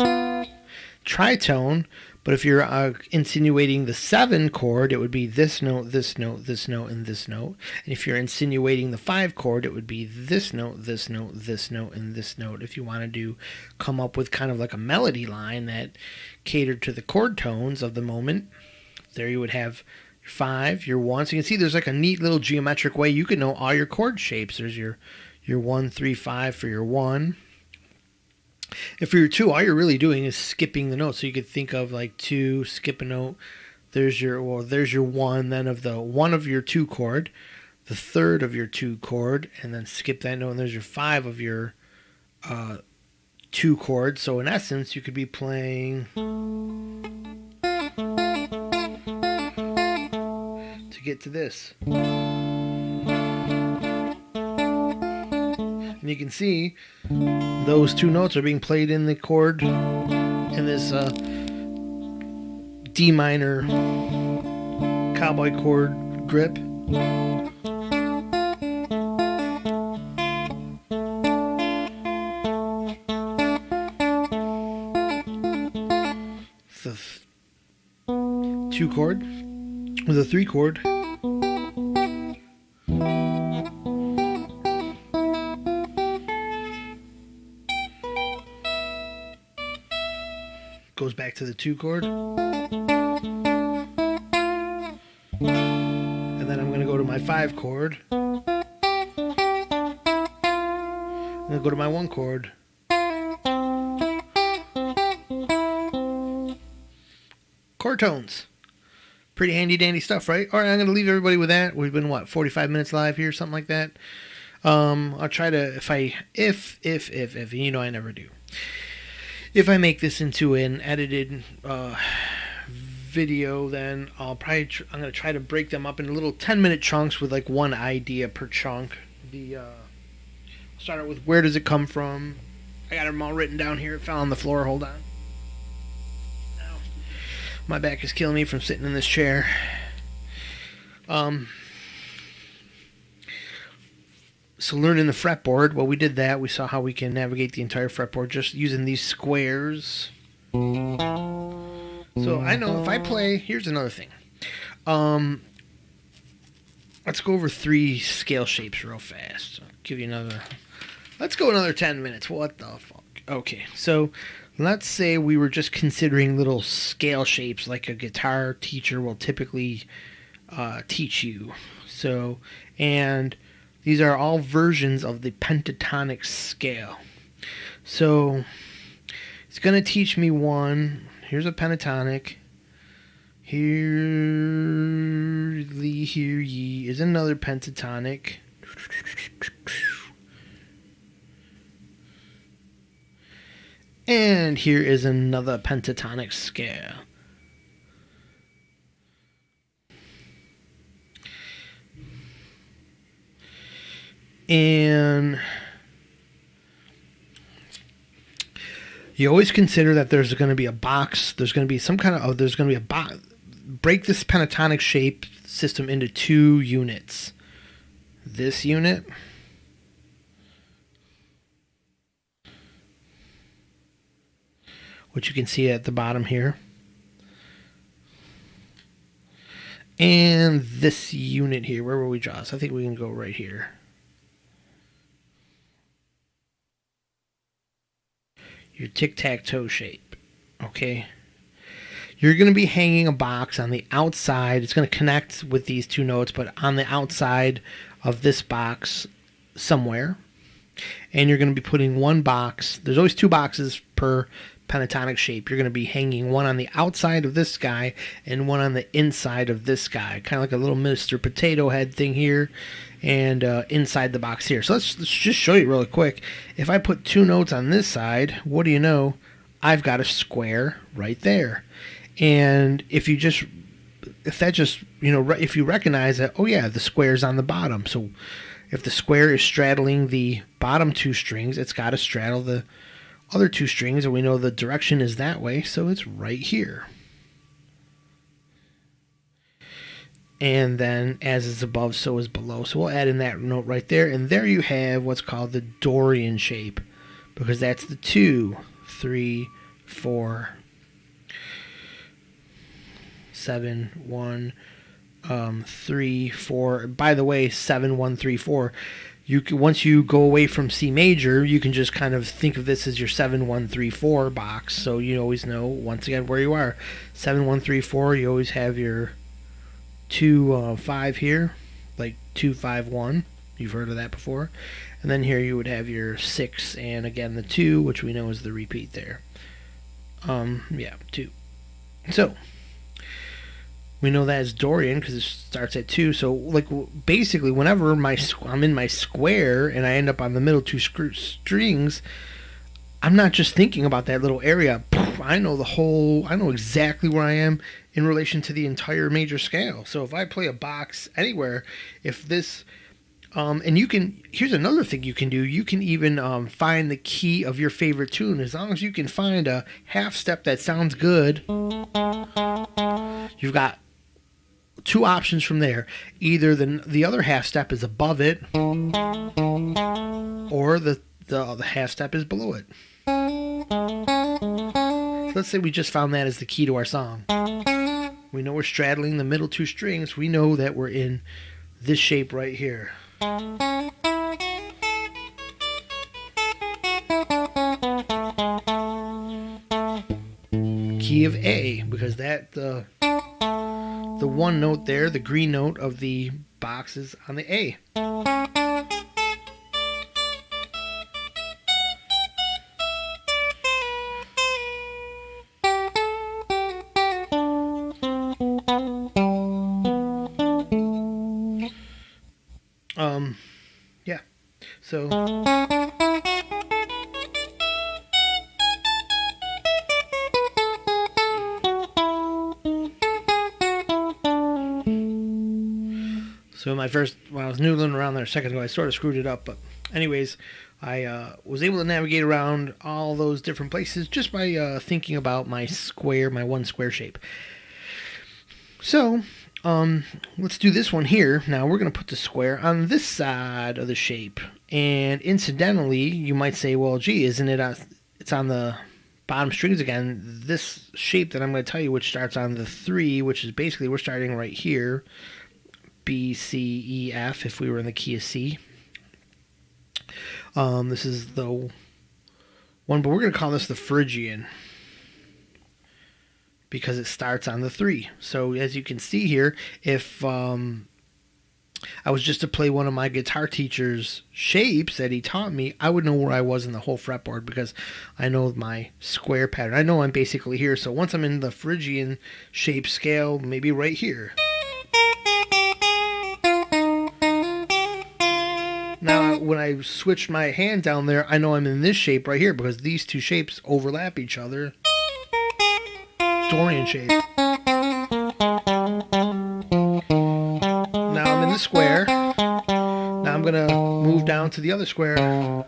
tritone, but if you're insinuating the 7 chord, it would be this note, this note, this note, and this note. And if you're insinuating the 5 chord, it would be this note, this note, this note, and this note. If you wanted to come up with kind of like a melody line that catered to the chord tones of the moment, there you would have your 5, your 1. So you can see there's like a neat little geometric way you can know all your chord shapes. There's your 1, 3, 5 for your 1. And for your 2, all you're really doing is skipping the notes. So you could think of like 2, skip a note. There's your 1, then of the 1 of your 2 chord, the 3rd of your 2 chord, and then skip that note, and there's your 5 of your 2 chords. So in essence, you could be playing to get to this. And you can see those 2 notes are being played in the chord in this D minor cowboy chord grip. The 2 chord with a 3 chord. Goes back to the 2 chord. And then I'm going to go to my 5 chord. I'm going to go to my 1 chord. Chord tones. Pretty handy dandy stuff, right? All right, I'm going to leave everybody with that. We've been, 45 minutes live here, something like that. I'll try to, if, you know I never do. If I make this into an edited video, then I'm going to try to break them up into little 10-minute chunks with like 1 idea per chunk. I'll start out with where does it come from. I got them all written down here. It fell on the floor. Hold on. Now, my back is killing me from sitting in this chair. So learning the fretboard, well, we did that. We saw how we can navigate the entire fretboard just using these squares. So I know if I play, here's another thing. Let's go over 3 scale shapes real fast. I'll give you let's go another 10 minutes. What the fuck? Okay, so let's say we were just considering little scale shapes like a guitar teacher will typically teach you. So, and these are all versions of the pentatonic scale. So it's going to teach me one. Here's a pentatonic. Hear thee, hear ye is another pentatonic. And here is another pentatonic scale. And you always consider that there's going to be a box. There's going to be some kind of, there's going to be a box. Break this pentatonic shape system into 2 units. This unit. Which you can see at the bottom here. And this unit here. Where will we draw this? I think we can go right here. Your tic-tac-toe shape. Okay. You're going to be hanging a box on the outside. It's going to connect with these 2 notes, but on the outside of this box somewhere. And you're going to be putting 1 box. There's always 2 boxes per pentatonic shape. You're going to be hanging one on the outside of this guy and one on the inside of this guy. Kind of like a little Mr. Potato Head thing here. And inside the box here. So let's just show you really quick. If I put 2 notes on this side, what do you know? I've got a square right there. And if you recognize that, oh yeah, the square's on the bottom. So if the square is straddling the bottom 2 strings, it's got to straddle the other 2 strings, and we know the direction is that way, so it's right here. And then as is above, so is below. So we'll add in that note right there. And there you have what's called the Dorian shape, because that's the 2, 3, 4, 7, 1, 3, 4. By the way, 7, 1, 3, 4. Once you go away from C major, you can just kind of think of this as your 7, 1, 3, 4 box. So you always know, once again, where you are. 7, 1, 3, 4, you always have your 2, 5 here, like 2, 5, 1. You've heard of that before. And then here you would have your 6 and again the 2, which we know is the repeat there. Yeah, 2. So we know that is Dorian because it starts at 2. So like basically whenever I'm in my square and I end up on the middle 2 strings, I'm not just thinking about that little area. I know exactly where I am in relation to the entire major scale. So if I play a box anywhere, if this and here's another thing you can do. You can even find the key of your favorite tune. As long as you can find a half step that sounds good, you've got 2 options from there. Either the other half step is above it, or the half step is below it. So let's say we just found that as the key to our song. We know we're straddling the middle 2 strings. We know that we're in this shape right here. Key of A, because that the one note there, the green note of the box, is on the A. Yeah. So when I was noodling around there a second ago, I sort of screwed it up. But anyways, I was able to navigate around all those different places just by thinking about my one square shape. So let's do this one here. Now we're going to put the square on this side of the shape. And incidentally, you might say, well, gee, isn't it it's on the bottom strings again? This shape that I'm going to tell you, which starts on the 3, which is basically we're starting right here. B, C, E, F, if we were in the key of C. This is the one, but we're going to call this the Phrygian because it starts on the 3. So as you can see here, if I was just to play one of my guitar teacher's shapes that he taught me, I would know where I was in the whole fretboard because I know my square pattern. I know I'm basically here. So once I'm in the Phrygian shape scale, maybe right here. Now, when I switched my hand down there, I know I'm in this shape right here because these 2 shapes overlap each other. Dorian shape. Now I'm in the square. Now I'm going to move down to the other square.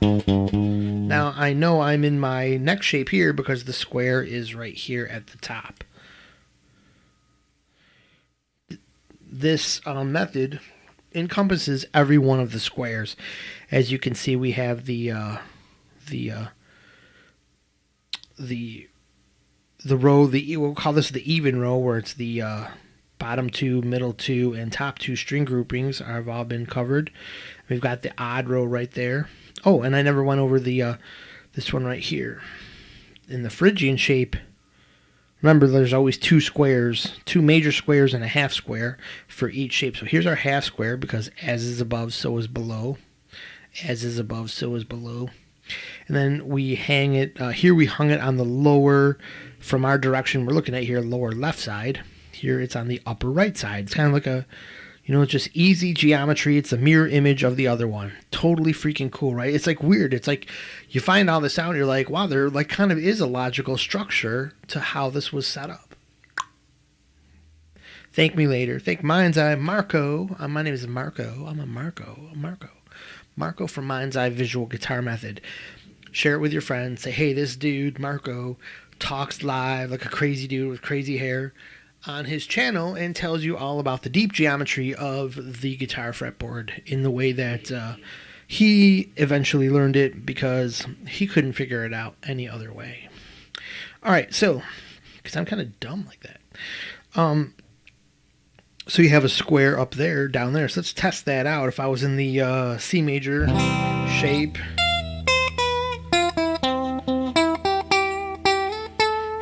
Now I know I'm in my next shape here because the square is right here at the top. This method encompasses every one of the squares. As you can see, we have the row, we'll call this the even row, where it's the bottom 2, middle 2, and top 2 string groupings have all been covered. We've got the odd row right there. Oh, and I never went over the this one right here. In the Phrygian shape, remember, there's always 2 squares, 2 major squares and a half square for each shape. So here's our half square because as is above, so is below. As is above, so is below. And then we hang it, here we hung it on the lower, from our direction we're looking at here, lower left side. Here it's on the upper right side. It's kind of like a, it's just easy geometry. It's a mirror image of the other one. Totally freaking cool, right? It's like weird. It's like you find all this out, you're like, wow, there like kind of is a logical structure to how this was set up. Thank me later. Thank Mind's Eye Marco. My name is Marco. I'm a Marco. Marco from Mind's Eye Visual Guitar Method. Share it with your friends. Say, hey, this dude, Marco, talks live like a crazy dude with crazy hair on his channel and tells you all about the deep geometry of the guitar fretboard in the way that he eventually learned it because he couldn't figure it out any other way. All right, so, because I'm kind of dumb like that. So you have a square up there, down there. So let's test that out. If I was in the C major shape,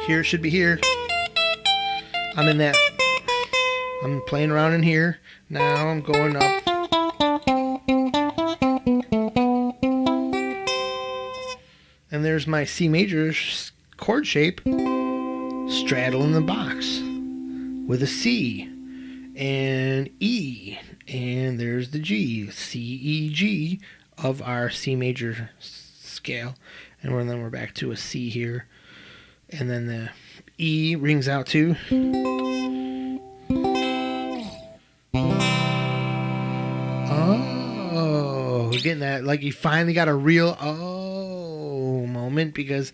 here it should be here. I'm in that. I'm playing around in here. Now I'm going up. and there's my C major chord shape straddling the box with a C and E, and there's the G, C, E, G of our C major scale, and then we're back to a C here, and then the E rings out too. Oh, getting that, like you finally got a real oh moment, because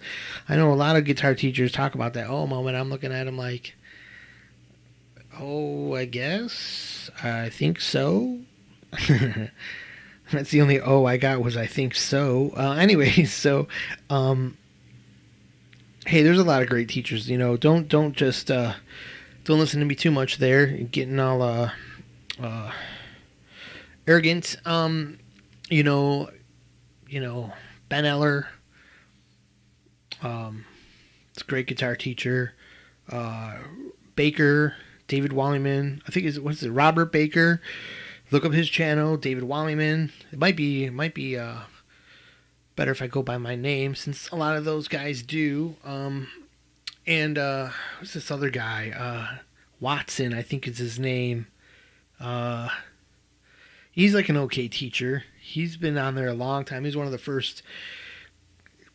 I know a lot of guitar teachers talk about that oh moment. I'm looking at them like, oh, I guess, I think so. That's the only oh I got was I think so. Anyways, so hey, there's a lot of great teachers. You know, don't just don't listen to me too much there. You're getting all arrogant. You know, Ben Eller. It's a great guitar teacher. Baker, David Wallyman. I think what's it, Robert Baker. Look up his channel, David Wallyman. It might be better if I go by my name, since a lot of those guys do. And who's this other guy? Watson, I think is his name. He's like an okay teacher. He's been on there a long time. He's one of the first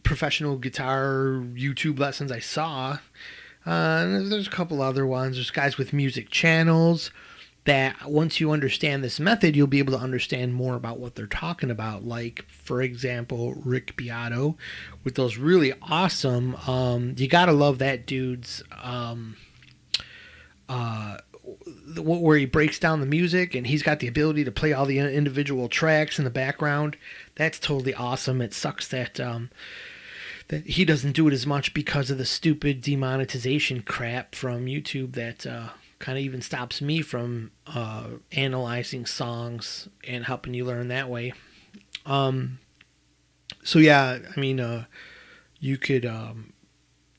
professional guitar YouTube lessons I saw. There's a couple other ones. There's guys with music channels that once you understand this method, you'll be able to understand more about what they're talking about. Like, for example, Rick Beato with those really awesome, you gotta love that dude's, where he breaks down the music and he's got the ability to play all the individual tracks in the background. That's totally awesome. It sucks that that he doesn't do it as much because of the stupid demonetization crap from YouTube that kind of even stops me from analyzing songs and helping you learn that way. So yeah, I mean, you could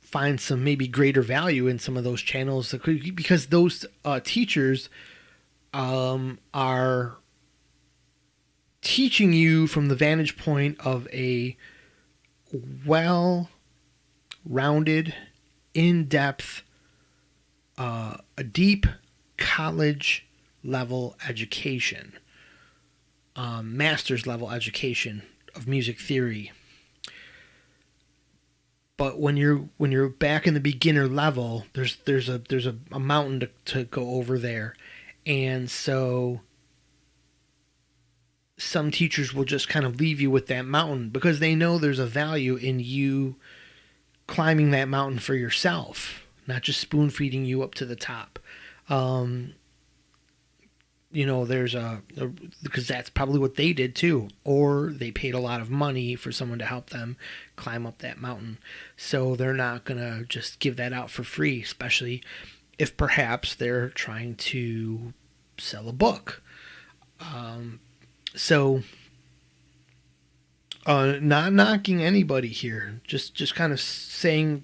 find some maybe greater value in some of those channels, because those teachers are teaching you from the vantage point of a well-rounded, in-depth, a deep college level education, master's level education of music theory. But when you're back in the beginner level, there's a mountain to go over there, and so some teachers will just kind of leave you with that mountain because they know there's a value in you climbing that mountain for yourself, not just spoon feeding you up to the top. There's because that's probably what they did too, or they paid a lot of money for someone to help them climb up that mountain. So they're not gonna just give that out for free, especially if perhaps they're trying to sell a book. So not knocking anybody here, just kind of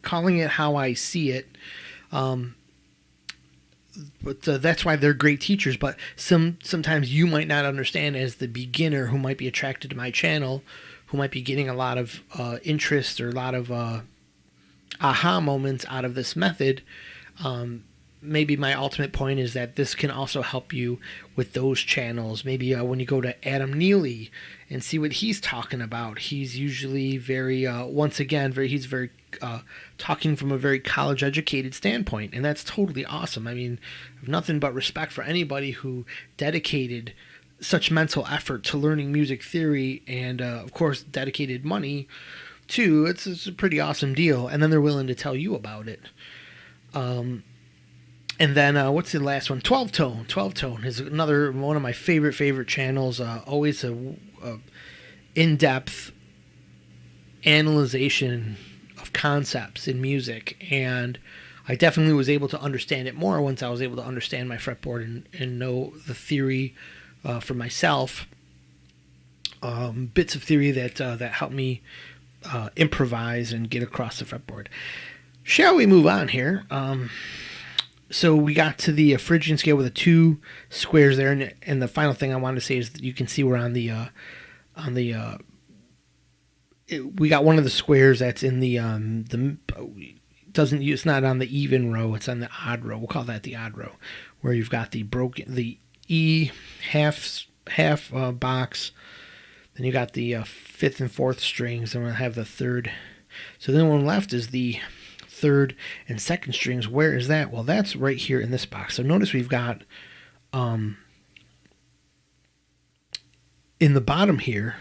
calling it how I see it. But that's why they're great teachers. But sometimes you might not understand, as the beginner who might be attracted to my channel, who might be getting a lot of interest or a lot of aha moments out of this method. Maybe my ultimate point is that this can also help you with those channels. Maybe when you go to Adam Neely and see what he's talking about, he's usually very, he's very talking from a very college educated standpoint, and that's totally awesome. I mean, I have nothing but respect for anybody who dedicated such mental effort to learning music theory, and of course dedicated money too. It's a pretty awesome deal, and then they're willing to tell you about it. And then what's the last one? 12 Tone. 12 Tone is another one of my favorite channels. Always a in-depth analyzation of concepts in music, and I definitely was able to understand it more once I was able to understand my fretboard and know the theory for myself. Bits of theory that helped me improvise and get across the fretboard. Shall we move on here? So we got to the Phrygian scale with the 2 squares there, and the final thing I wanted to say is that you can see we're on the we got one of the squares that's in the doesn't use, it's not on the even row, it's on the odd row. We'll call that the odd row, where you've got the E half box, then you got the fifth and fourth strings, and we'll have the third. So then one left is the third and second strings. Where is that? Well, that's right here in this box. So notice we've got in the bottom here,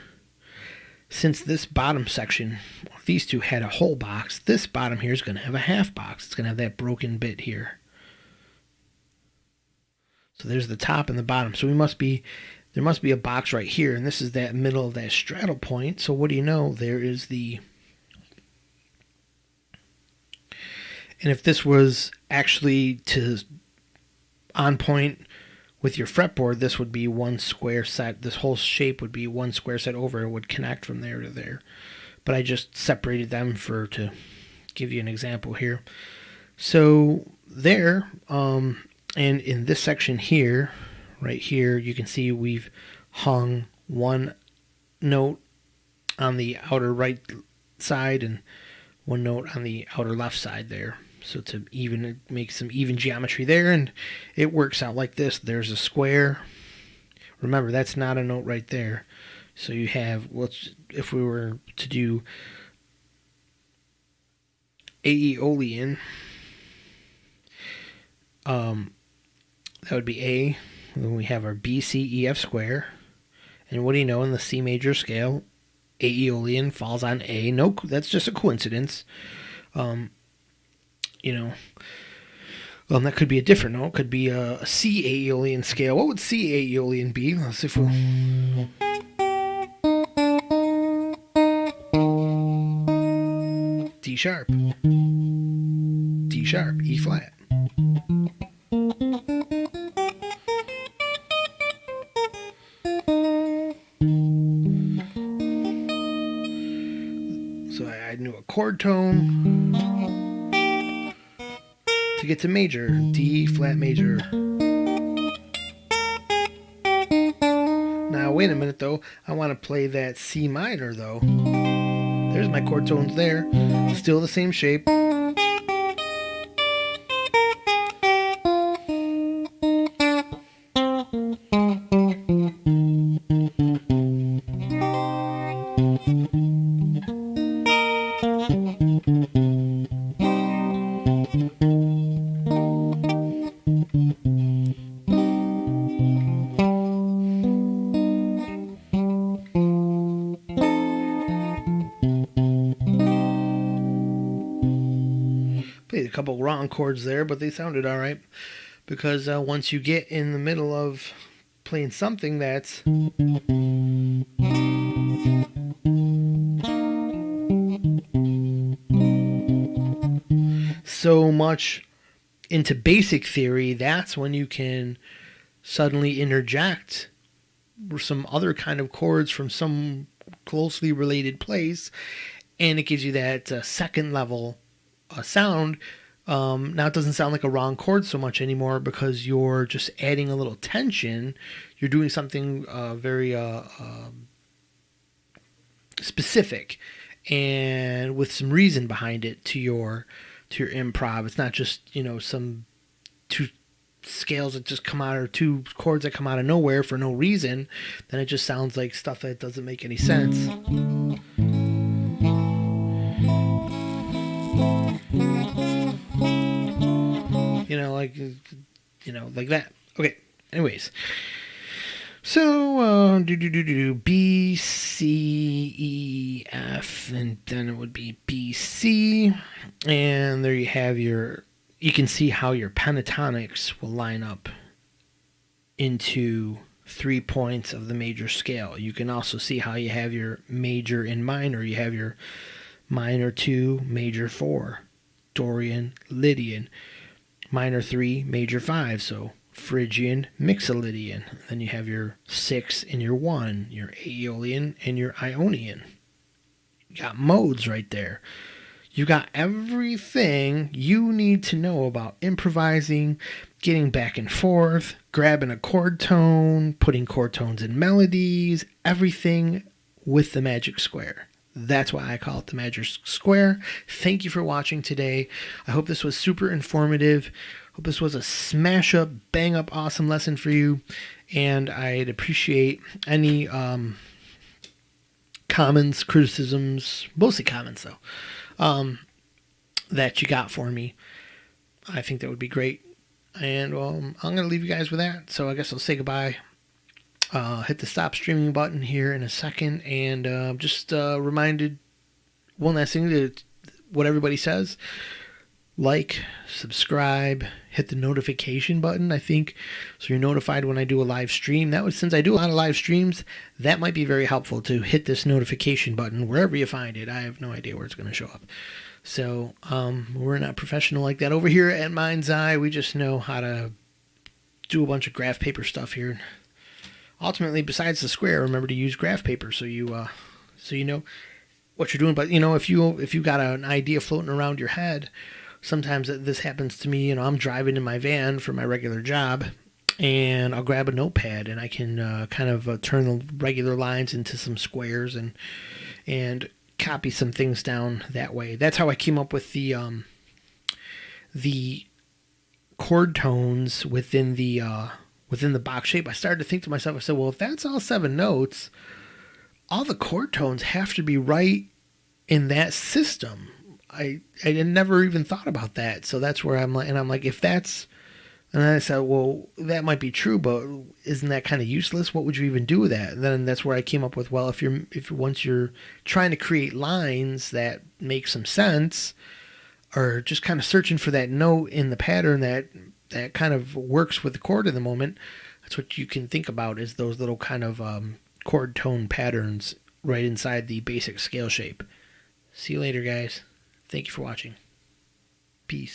since this bottom section, these two had a whole box, this bottom here is going to have a half box. It's going to have that broken bit here. So there's the top and the bottom. So there must be a box right here, and this is that middle of that straddle point. So what do you know? There is the... And if this was actually to on point with your fretboard, this would be one square set. This whole shape would be one square set over. It would connect from there to there. But I just separated them to give you an example here. So there, and in this section here, right here, you can see we've hung one note on the outer right side and one note on the outer left side there. So to even make some even geometry there, and it works out like this. There's a square. Remember, that's not a note right there. So you have, if we were to do Aeolian, that would be A. And then we have our B, C, E, F square. And what do you know, in the C major scale, Aeolian falls on A. No, that's just a coincidence. That could be a different note. It could be a C Aeolian scale. What would C Aeolian be? Let's see if we... D sharp, D sharp, E flat. So I knew a chord tone to get to major, D flat major. Now wait a minute though, I want to play that C minor though. There's my chord tones there, still the same shape. Played a couple wrong chords there, but they sounded all right, because once you get in the middle of playing something that's so much into basic theory, that's when you can suddenly interject some other kind of chords from some closely related place, and it gives you that second level sound. Now it doesn't sound like a wrong chord so much anymore, because you're just adding a little tension. You're doing something very specific and with some reason behind it to your improv. It's not just some two scales that just come out, or two chords that come out of nowhere for no reason. Then it just sounds like stuff that doesn't make any sense. Like that. Okay. Anyways, so B, C, E, F, and then it would be B, C, and there you have you can see how your pentatonics will line up into 3 points of the major scale. You can also see how you have your major and minor. You have your minor 2, major 4, Dorian, Lydian, minor 3, major 5, so Phrygian, Mixolydian. Then you have your 6 and your 1, your Aeolian and your Ionian. You got modes right there. You got everything you need to know about improvising, getting back and forth, grabbing a chord tone, putting chord tones in melodies, everything with the magic square. That's why I call it the major square. Thank you for watching today. I hope this was super informative. Hope this was a smash up, bang up, awesome lesson for you. And I'd appreciate any comments, criticisms, mostly comments though, that you got for me. I think that would be great. And I'm going to leave you guys with that. So I guess I'll say goodbye. Hit the stop streaming button here in a second, and just reminded one last thing to what everybody says: like, subscribe, hit the notification button, I think, so you're notified when I do a live stream. That was, since I do a lot of live streams, that might be very helpful to hit this notification button wherever you find it. I have no idea where it's going to show up. So we're not professional like that over here at Mind's Eye. We just know how to do a bunch of graph paper stuff here. Ultimately, besides the square, remember to use graph paper so you know what you're doing. But if you got an idea floating around your head, sometimes this happens to me. I'm driving in my van for my regular job, and I'll grab a notepad and I can kind of turn the regular lines into some squares and copy some things down that way. That's how I came up with the chord tones within the box shape. I started to think to myself, I said, well, if that's all 7 notes, all the chord tones have to be right in that system. I never even thought about that. So that's where I'm like, if that's, and then I said, well, that might be true, but isn't that kind of useless? What would you even do with that? And then that's where I came up with, well, if once you're trying to create lines that make some sense, or just kind of searching for that note in the pattern that kind of works with the chord in the moment, that's what you can think about, is those little kind of chord tone patterns right inside the basic scale shape. See you later, guys. Thank you for watching. Peace.